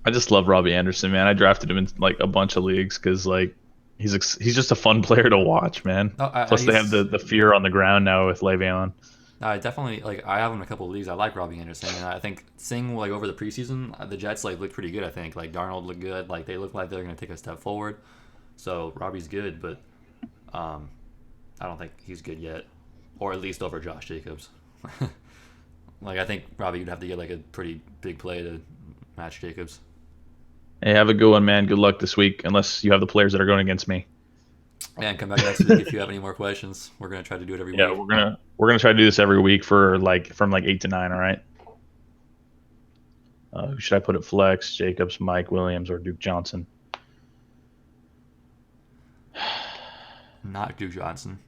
I just love Robbie Anderson, man. I drafted him in like a bunch of leagues because like he's just a fun player to watch, man. no, Plus they have the fear on the ground now with Le'Veon. I definitely like. I have him in a couple of leagues. I like Robbie Anderson, and I think seeing like over the preseason, the Jets like looked pretty good. I think like Darnold looked good. Like they look like they're going to take a step forward. So Robbie's good, but um, I don't think he's good yet, or at least over Josh Jacobs. Like I think Robbie would have to get like a pretty big play to match Jacobs. Hey, have a good one, man. Good luck this week, unless you have the players that are going against me. And come back next week if you have any more questions. We're going to try to do it every Yeah, week. we're gonna try to do this every week for like from like 8 to 9. All right. Who should I put at flex? Jacobs, Mike Williams, or Duke Johnson? Not Duke Johnson,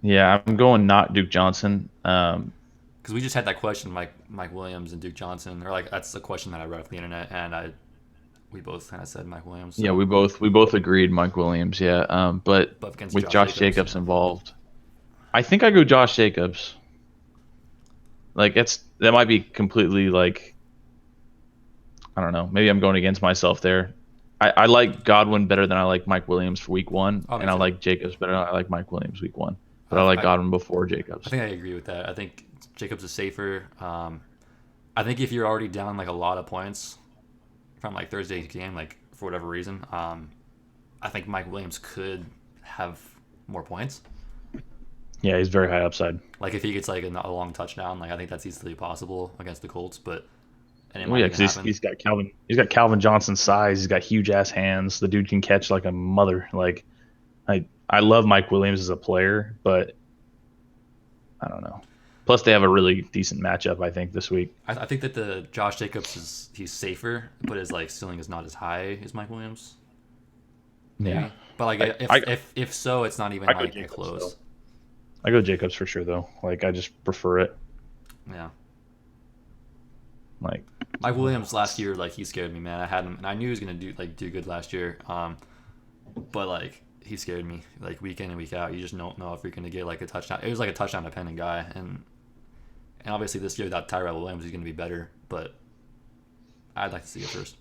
Yeah, I'm going not Duke Johnson. because we just had that question, Mike Williams and Duke Johnson, or like that's the question that I read off the internet, and we both kind of said Mike Williams. Yeah, So, we both agreed Mike Williams. Yeah, but but against with Josh Josh Jacobs, Jacobs involved, I think I go Josh Jacobs. Like that might be completely like I don't know. Maybe I'm going against myself there. I like Godwin better than I like Mike Williams for week one, Oh, me and I too. like Jacobs better than I like Mike Williams week one. But I, I like I, Godwin before I Jacobs. think I agree with that. I think Jacobs is safer. I think if you're already down like a lot of points from like Thursday's game, like for whatever reason, I think Mike Williams could have more points. Yeah, he's very high upside. Like if he gets like a long touchdown, like I think that's easily possible against the Colts, but and it Well, might yeah, even because he's, happen. he's got Calvin. He's got Calvin Johnson's size. He's got huge ass hands. The dude can catch like a mother. Like I love Mike Williams as a player, but I don't know. Plus, they have a really decent matchup. I think this week. I think that the Josh Jacobs is he's safer, but his like ceiling is not as high as Mike Williams, Yeah, maybe. But like I if I, if so, it's not even I go like Jacobs though. close. I go Jacobs for sure though. Like I just prefer it. Yeah. Like Mike Williams last year, like he scared me, man. I had him, and I knew he was gonna do good last year. But like he scared me, like week in and week out. You just don't know if you're gonna get like a touchdown. It was like a touchdown dependent guy, and obviously this year without Tyrell Williams, he's gonna be better. But I'd like to see it first.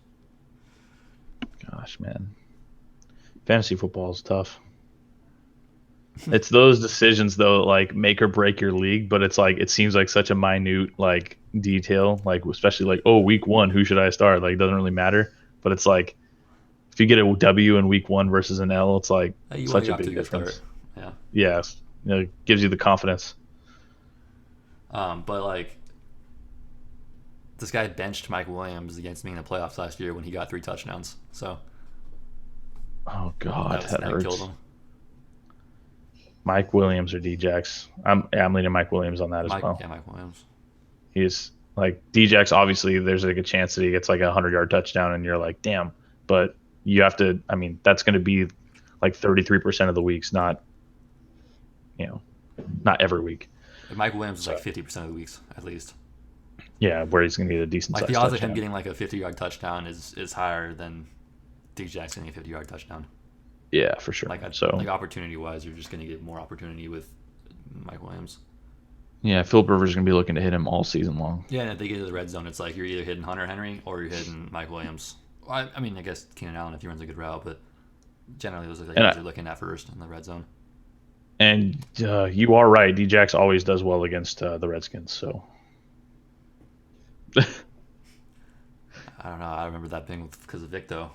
gosh, man, fantasy football is tough. It's those decisions though, like make or break your league, but it's like it seems like such a minute like detail, like especially like oh week one, who should I start? Like it doesn't really matter, but it's like if you get a W in week one versus an L, it's like You want to such get a off to a big good start. difference. Yeah. Yes, it gives you the confidence. But like this guy benched Mike Williams against me in the playoffs last year when he got 3 touchdowns. So Oh God, that that killed hurts. him. Mike Williams or Djax? I'm leaning Mike Williams on that as well. Mike Williams. He's like Djax. Obviously, there's like a chance that he gets like a 100-yard touchdown, and you're like, damn. But you have to. I mean, that's going to be like 33% of the weeks, not you know, not every week. Mike Williams is So like 50% of the weeks at least. yeah, where he's going to get a decent Like the sized odds of him touchdown. getting like a 50-yard touchdown is higher than D Jackson getting a 50-yard touchdown. Yeah, for sure. So Like opportunity wise, you're just gonna get more opportunity with Mike Williams. yeah, Philip Rivers is going to be looking to hit him all season long. Yeah, and if they get to the red zone, it's like you're either hitting Hunter Henry or you're hitting Mike Williams. Well, I mean, I guess Keenan Allen if he runs a good route, but generally those are the And guys I, you're looking at first in the red zone. and you are right. Djax always does well against the Redskins. So I don't know. I remember that being because of Vic though.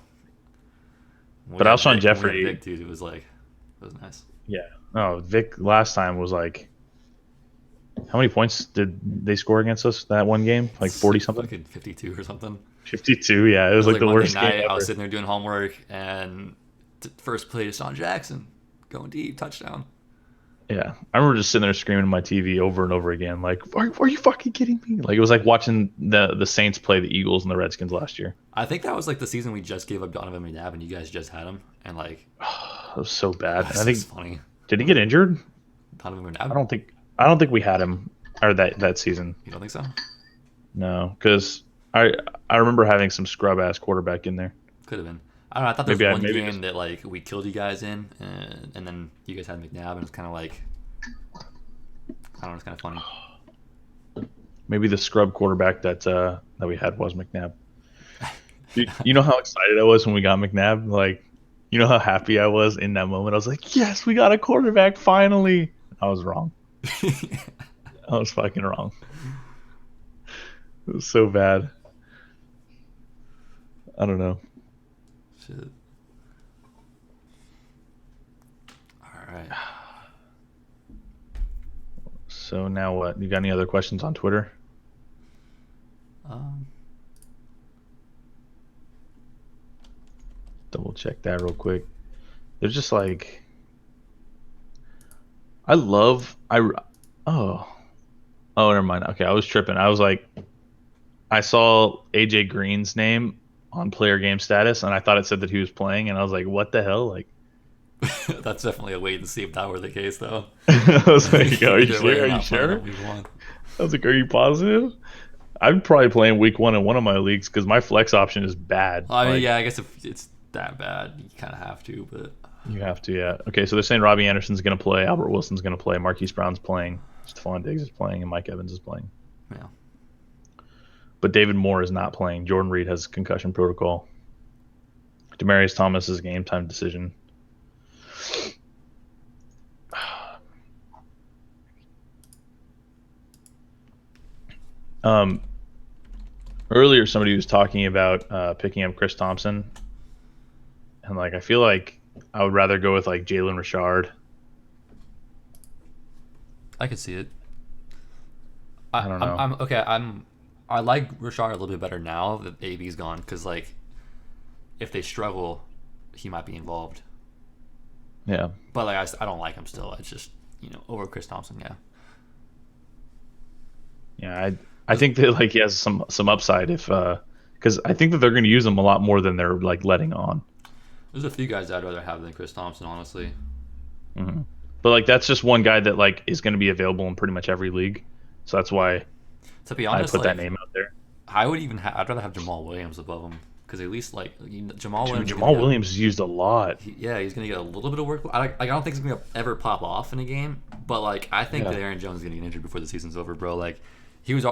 but Alshon When we had Jeffrey, Vic, dude, it was nice. yeah. Oh, Vic last time was like, how many points did they score against us that one game? Like 40 something? Fucking 52 or something. 52. Yeah, it It was was like like the Monday worst game night. I was ever. sitting there doing homework, and first play to Sean Jackson, going deep, touchdown. Yeah, I remember just sitting there screaming at my TV over and over again, like, are you fucking kidding me? Like it was like watching the Saints play the Eagles and the Redskins last year. I think that was like the season we just gave up Donovan McNabb, and you guys just had him, and like It was so bad. And that's I think just funny. did he get injured? Donovan I McNabb. don't think I don't think we had him or that season. You don't think so? No, because I remember having some scrub ass quarterback in there. Could have been. I don't know. I thought there was Maybe I one maybe game just that like we killed you guys in, and then you guys had McNabb, and it's kind of like I don't know. It's kind of funny. maybe the scrub quarterback that we had was McNabb. You know how excited I was when we got McNabb? Like, you know how happy I was in that moment? I was like, yes, we got a quarterback finally. I was wrong. I was fucking wrong. It was so bad. I don't know. Shit. All right. So now what? You got any other questions on Twitter? Um, Double check that real quick. There's just like I love I oh oh never mind. Okay, I was tripping. I was like I saw AJ Green's name on player game status and I thought it said that he was playing and I was like, what the hell? Like that's definitely a wait and see if that were the case, though. I was like, are you Either way, sure? you're Are you not playing sure? on week one. I was like, are you positive? I'm probably playing week one in one of my leagues because my flex option is bad. Well, I mean, Like, yeah, I guess if it's that bad, you kind of have to. But you have to, yeah. Okay, so they're saying Robbie Anderson's going to play, Albert Wilson's going to play, Marquise Brown's playing, Stephon Diggs is playing, and Mike Evans is playing. yeah, But David Moore is not playing. Jordan Reed has concussion protocol. Demaryius Thomas is a game time decision. Um, Earlier somebody was talking about picking up Chris Thompson, and like I feel like I would rather go with like Jalen Richard. I could see it. I don't know. I'm okay. I like Richard a little bit better now that AB's gone because like if they struggle, he might be involved. Yeah, But like I don't like him still. It's just over Chris Thompson. Yeah. yeah. I think that like he has some upside if because I think that they're going to use him a lot more than they're like letting on. There's a few guys I'd rather have than Chris Thompson, honestly. Hmm. But like that's just one guy that like is going to be available in pretty much every league, so that's why To be I honest, put that like name out there. I would even I'd rather have Jamal Williams above him because at least like Jamal Dude, Williams. Jamal Williams is used a lot. Yeah, he's gonna get a little bit of work. I don't think he's gonna ever pop off in a game, but like I think Yeah. that Aaron Jones is gonna get injured before the season's over, bro. Like he was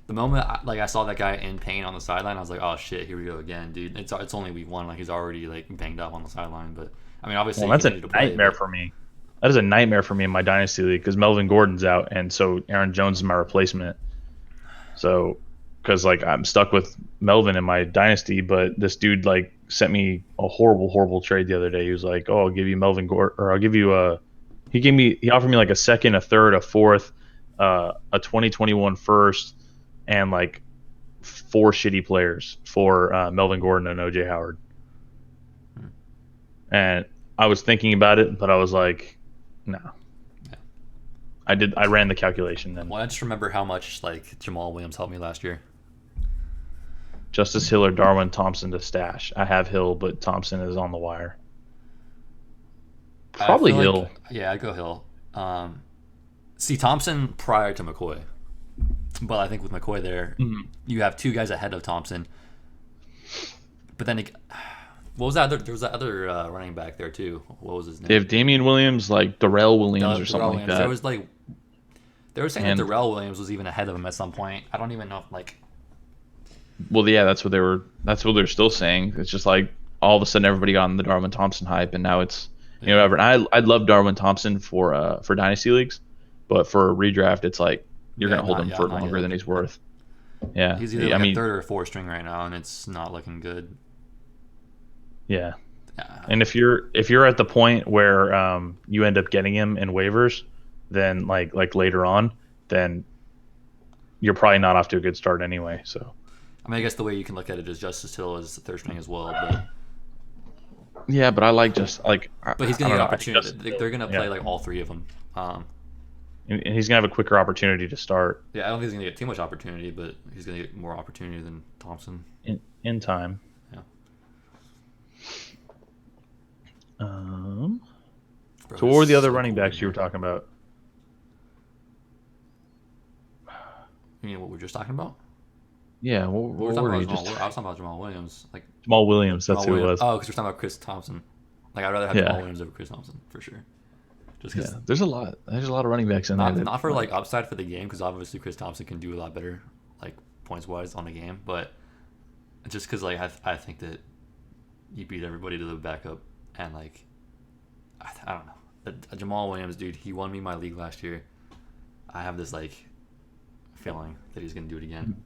the moment I saw that guy in pain on the sideline, I was like, oh shit, here we go again, dude. It's only week one, like he's already like banged up on the sideline, but I mean obviously Well, that's he a needed to play, nightmare but- for me. That is a nightmare for me in my dynasty league because Melvin Gordon's out, and so Aaron Jones is my replacement. So, because like I'm stuck with Melvin in my dynasty, but this dude like sent me a horrible trade the other day. He was like, "Oh, I'll give you Melvin Gordon, or I'll give you a." He offered me like a second, a third, a fourth, a 2021 first, and like four shitty players for Melvin Gordon and OJ Howard. And I was thinking about it, but I was like, no. Yeah. I ran the calculation and Well, I just remember how much like Jamal Williams helped me last year. Justice Hill or Darwin Thompson to stash. I have Hill, but Thompson is on the wire. Probably I feel Hill. like, yeah, I'd go Hill. See Thompson prior to McCoy, but I think with McCoy there, you have two guys ahead of Thompson. But then, what was that? There was that other running back there too. What was his name? They have Damian Williams, like Darrell Williams or something Darrell like Williams. that. There was like they were saying And- that Darrell Williams was even ahead of him at some point. I don't even know if like Well, yeah, that's what they're still saying. It's just like all of a sudden everybody got on the Darwin Thompson hype, and now it's whatever. And I'd love Darwin Thompson for dynasty leagues, but for a redraft, it's like you're Yeah, gonna hold not- him yeah, for not longer yet. than he's worth. Yeah, he's either I like mean, a third or fourth string right now, and it's not looking good. yeah. Yeah. And if you're at the point where you end up getting him in waivers, then like later on, then you're probably not off to a good start anyway. So I mean, I guess the way you can look at it is Justice Hill is the third string as well, but yeah, but I like just like. but he's I gonna don't get know, I think opportunity. Justice They're gonna play yeah. like all three of them. And he's gonna have a quicker opportunity to start Yeah, I don't think he's gonna get too much opportunity, but he's gonna get more opportunity than Thompson. in time. Yeah. Bro, So what were it's the other so running cool backs you were in here. talking about? You mean what we were just talking about? Yeah, We were what talking were about you Jamal. just? I was talking about Jamal Williams. Like Jamal Williams. That's Jamal who it Williams. was. Oh, because we're talking about Chris Thompson. Like I'd rather have Yeah. Jamal Williams over Chris Thompson for sure. Just because Yeah, there's a lot. There's a lot of running backs in there. not for like upside for the game, because obviously Chris Thompson can do a lot better, like points wise on the game. But just because like I think that you beat everybody to the backup, and like I don't know. Jamal Williams, dude, he won me my league last year. I have this like feeling that he's gonna do it again.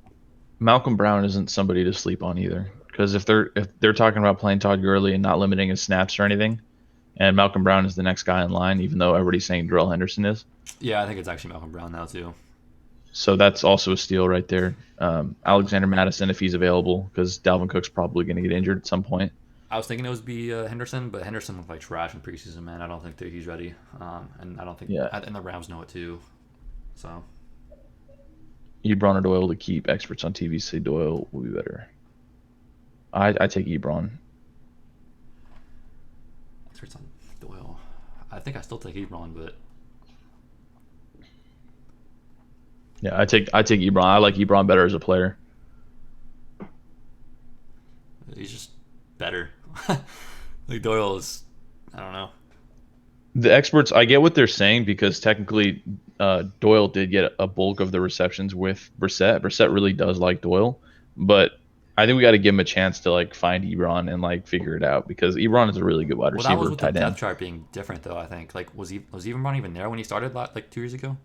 Malcolm Brown isn't somebody to sleep on either, because if they're talking about playing Todd Gurley and not limiting his snaps or anything, and Malcolm Brown is the next guy in line, even though everybody's saying Darrell Henderson is. Yeah, I think it's actually Malcolm Brown now too. So that's also a steal right there. Alexander Madison, if he's available, because Dalvin Cook's probably going to get injured at some point. I was thinking it would be Henderson, but Henderson looked like trash in preseason, man. I don't think that he's ready, and I don't think. Yeah. And the Rams know it too. So Ebron or Doyle to keep. Experts on TV say Doyle will be better. I take Ebron. it's on Doyle. I think I still take Ebron, but Yeah, I take Ebron. I like Ebron better as a player. he's just better. Like Doyle is, I don't know. The experts, I get what they're saying because technically Doyle did get a bulk of the receptions with Brissett. Brissett really does like Doyle, but I think we got to give him a chance to like find Ebron and like figure it out because Ebron is a really good wide Well, that was receiver, with the tight depth end. chart being different, though. I think like was Ebron even there when he started like 2 years ago?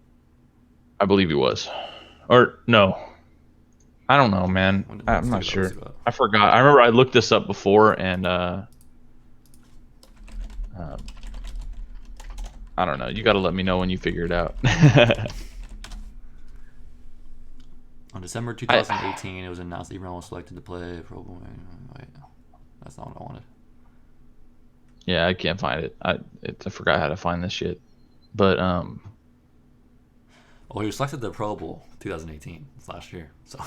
I believe he was, or no, I don't know, man. Let's I'm look not it up. Let's sure. look it up. I forgot. I remember I looked this up before, and um, I don't know. You got to let me know when you figure it out. On December I 2018, it was announced Ebron was selected to play Pro Bowl. Wait, that's not what I wanted. yeah, I can't find it. I forgot how to find this shit. But Oh, he was selected to the Pro Bowl 2018. It's last year. So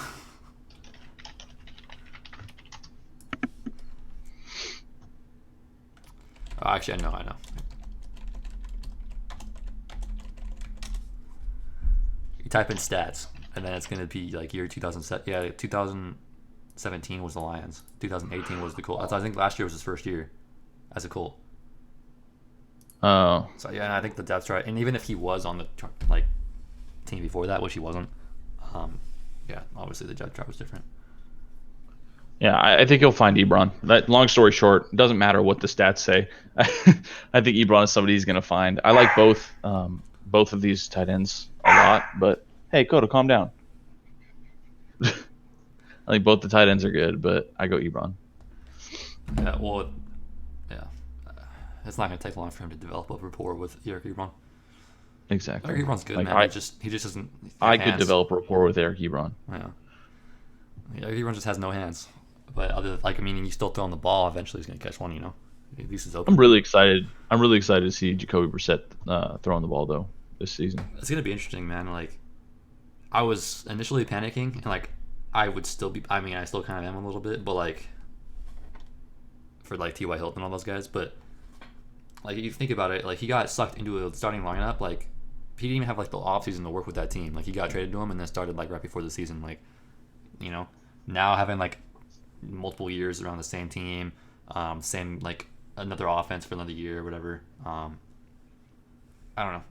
actually, I know. You type in stats, and then it's gonna be like year 2007. Yeah, 2017 was the Lions. 2018 was the Colts. I think last year was his first year as a Colt. uh, So yeah, and I think the depth chart, and even if he was on the like team before that, which he wasn't, um, yeah, obviously the depth chart was different. yeah, I think he'll find Ebron. That long story short, it doesn't matter what the stats say. I think Ebron is somebody he's gonna find. I like both of these tight ends a lot, but hey, Coda, calm down. I think both the tight ends are good, but I go Ebron. Yeah, well, yeah, it's not gonna take long for him to develop a rapport with Eric Ebron. Exactly. Eric Ebron's good, Like man. He just doesn't have I could hands. develop a rapport with Eric Ebron. Yeah, Eric Ebron just has no hands. But other like I mean, you still throw him the ball. Eventually, he's gonna catch one. At least it's I'm open. really excited. I'm really excited to see Jacoby Brissett throwing the ball though this season. It's gonna be interesting, man. Like I was initially panicking, and like I would still be. I mean, I still kind of am a little bit, but like for like T.Y. Hilton and all those guys. But like you think about it, like he got sucked into a starting lineup. Like he didn't even have like the offseason to work with that team. Like he got traded to him and then started like right before the season. Like you know, now having like multiple years around the same team, same like another offense for another year or whatever. I don't know.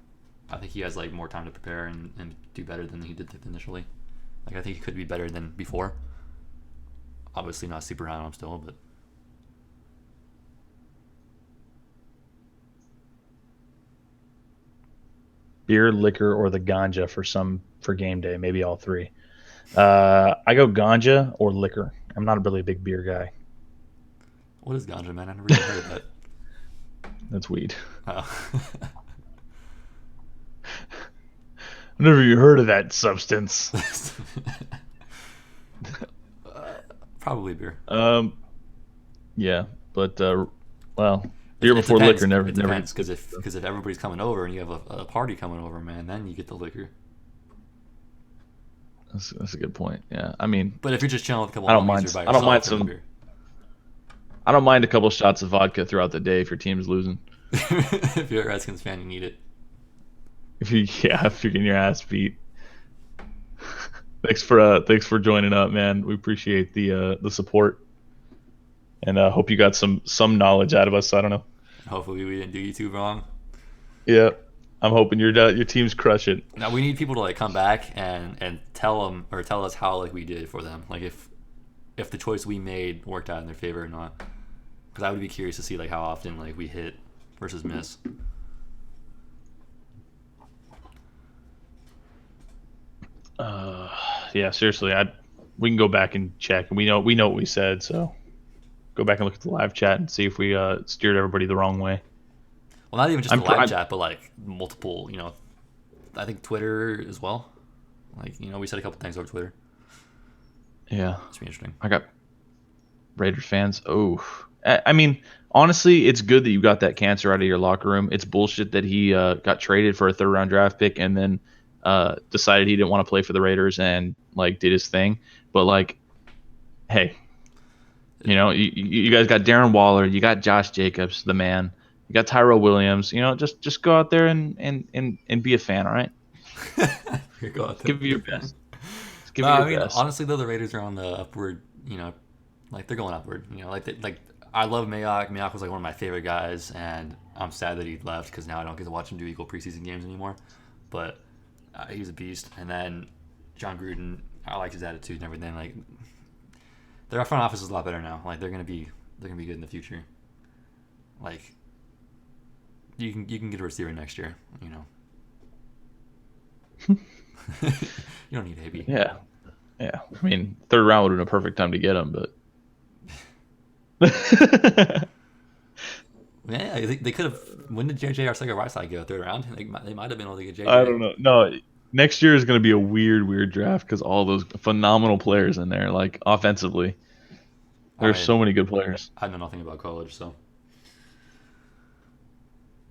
I think he has like more time to prepare and do better than he did initially. Like I think he could be better than before. Obviously not super high on him still, but Beer, liquor, or the ganja for game day. Maybe all three. I go ganja or liquor. I'm not really a big beer guy. what is ganja, man? I never even heard of that. That's weed. Oh. I've never even heard of that substance. Probably beer. Um, yeah, but well, It, beer it before depends. liquor never It never. depends because if everybody's coming over and you have a party coming over, man, then you get the liquor. That's a good point. Yeah, I mean, But if you're just chilling with a couple I don't homies, mind. you're by I don't yourself, mind then some. beer. I don't mind a couple shots of vodka throughout the day if your team's losing. If you're a Redskins fan, you need it. If you yeah, if you're getting your ass beat. Thanks for joining up, man. We appreciate the support, and hope you got some knowledge out of us. I don't know. Hopefully, we didn't do you too wrong. Yeah, I'm hoping your team's crushing. Now we need people to like come back and tell us how like we did for them. Like if the choice we made worked out in their favor or not. Because I would be curious to see like how often like we hit versus miss. Yeah, seriously, we can go back and check. We know what we said, so go back and look at the live chat and see if we steered everybody the wrong way. Well, not even just the live I'm chat, but like multiple. I think Twitter as well. Like we said a couple things over Twitter. yeah. It's be interesting. I got Raiders fans. Oh, I mean, honestly, it's good that you got that cancer out of your locker room. It's bullshit that he got traded for a third round draft pick and then decided he didn't want to play for the Raiders and like did his thing. But like, hey, you guys got Darren Waller, you got Josh Jacobs, the man, you got Tyrell Williams. Just go out there and be a fan. All right, Here, go out there. give it your best. Just give No, it I your mean best. honestly though, the Raiders are on the upward. Like they're going upward. Like I love Mayock. Mayock was like one of my favorite guys, and I'm sad that he left because now I don't get to watch him do equal preseason games anymore. But he's a beast. And then John Gruden, I liked his attitude and everything. Like Their front office is a lot better now. Like they're gonna be good in the future. Like you can get a receiver next year. You know. You don't need AB. Yeah. Yeah. I mean, third round would have been a perfect time to get him, but. Yeah, they could have. When did JJ Arcega-Whiteside go? Third round? They might have been able to get JJ. I don't know. No, next year is going to be a weird draft because all those phenomenal players in there, like offensively. There's so many good players. I know nothing about college, so.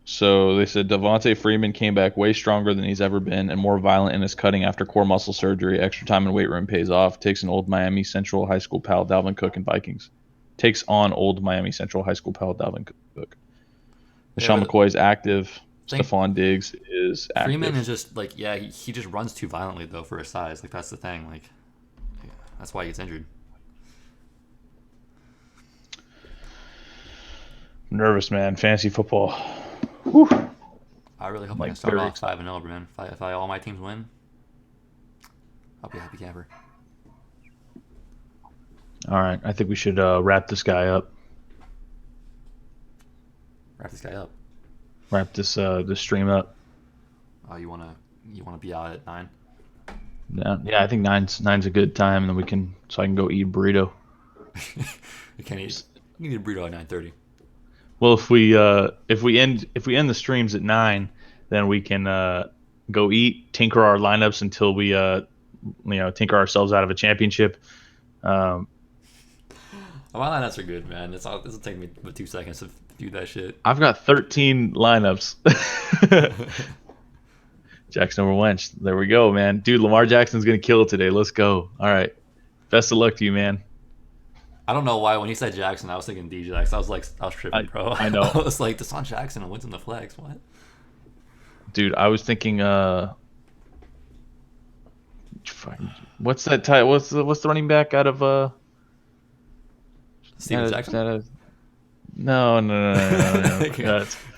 So they said Devontae Freeman came back way stronger than he's ever been and more violent in his cutting after core muscle surgery. Extra time in weight room pays off. Takes an old Miami Central high school pal, Dalvin Cook, and Vikings. Takes on old Miami Central high school pal, Dalvin Cook. LaShawn McCoy is active. Stephon Diggs is active. Freeman is just like, he just runs too violently though for his size. Like that's the thing. Like that's why he gets injured. I'm nervous, man. Fantasy football. Whew. I really hope I can start off 5-0, man. If all my teams win, I'll be a happy camper. All right, I think we should wrap this guy up. Wrap this guy up. Wrap this stream up. Oh, you wanna be out at 9? Yeah, I think nine's a good time, and then I can go eat a burrito. You can't eat. You need a burrito at 9:30. Well, if we end the streams at 9, then we can go eat, tinker our lineups until we tinker ourselves out of a championship. My lineups are good, man. It'll take me about 2 seconds to do that shit. I've got 13 lineups. Jackson over Wentz. There we go, man. Dude, Lamar Jackson's gonna kill it today. Let's go. All right. Best of luck to you, man. I don't know why when he said Jackson, I was thinking D-Jax. I was tripping, bro. I know. I was like, Deshaun Jackson and Wentz in the flex. What? Dude, I was thinking, what's that title? What's the running back out of Steven Jackson? No.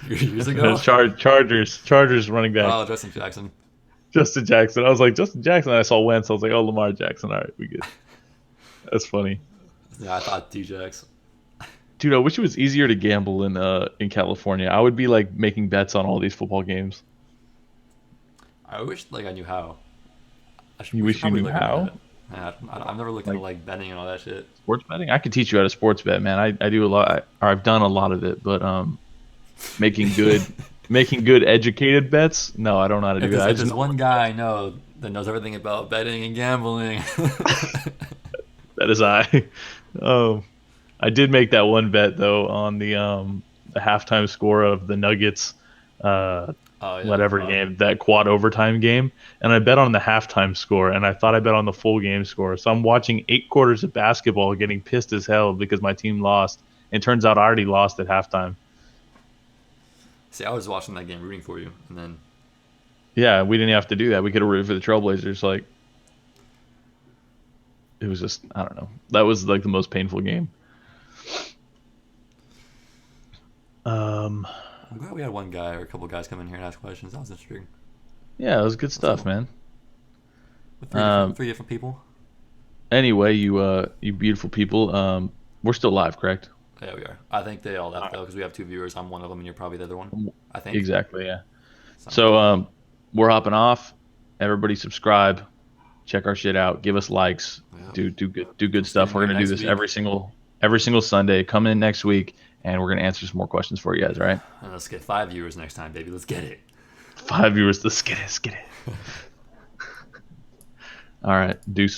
Years ago? Chargers running back. Oh, Justin Jackson. Justin Jackson. I was like, Justin Jackson. I saw Wentz. I was like, oh, Lamar Jackson. All right, we good. That's funny. Yeah, I thought D-Jax. Dude, I wish it was easier to gamble in California. I would be like making bets on all these football games. I wish I knew how. You wish you knew how? Yeah, I've never looked into betting and all that shit. Sports betting? I could teach you how to sports bet, man. I do a lot. I've done a lot of it, but making good educated bets? No, I don't know how to do that. There's one guy I know that knows everything about betting and gambling. That is I. I did make that one bet though on the halftime score of the Nuggets game, that quad overtime game, and I bet on the halftime score, and I thought I bet on the full game score. So I'm watching 8 quarters of basketball, getting pissed as hell because my team lost. And it turns out I already lost at halftime. See, I was watching that game, rooting for you, and then. Yeah, we didn't have to do that. We could have rooted for the Trailblazers. Like, it was just, I don't know. That was like the most painful game. I'm glad we had one guy or a couple guys come in here and ask questions. That was interesting. Yeah, it was good stuff, man. With three different people. Anyway, you beautiful people. We're still live, correct? Yeah, we are. I think they all left though because we have 2 viewers. I'm one of them, and you're probably the other one. I think. Exactly. Yeah. So we're hopping off. Everybody subscribe. Check our shit out. Give us likes. Yeah. Do good stuff. We're gonna do this every single Sunday. Come in next week, and we're gonna answer some more questions for you guys. All right? And let's get 5 viewers next time, baby. Let's get it. 5 viewers. Let's get it. All right. Deuces.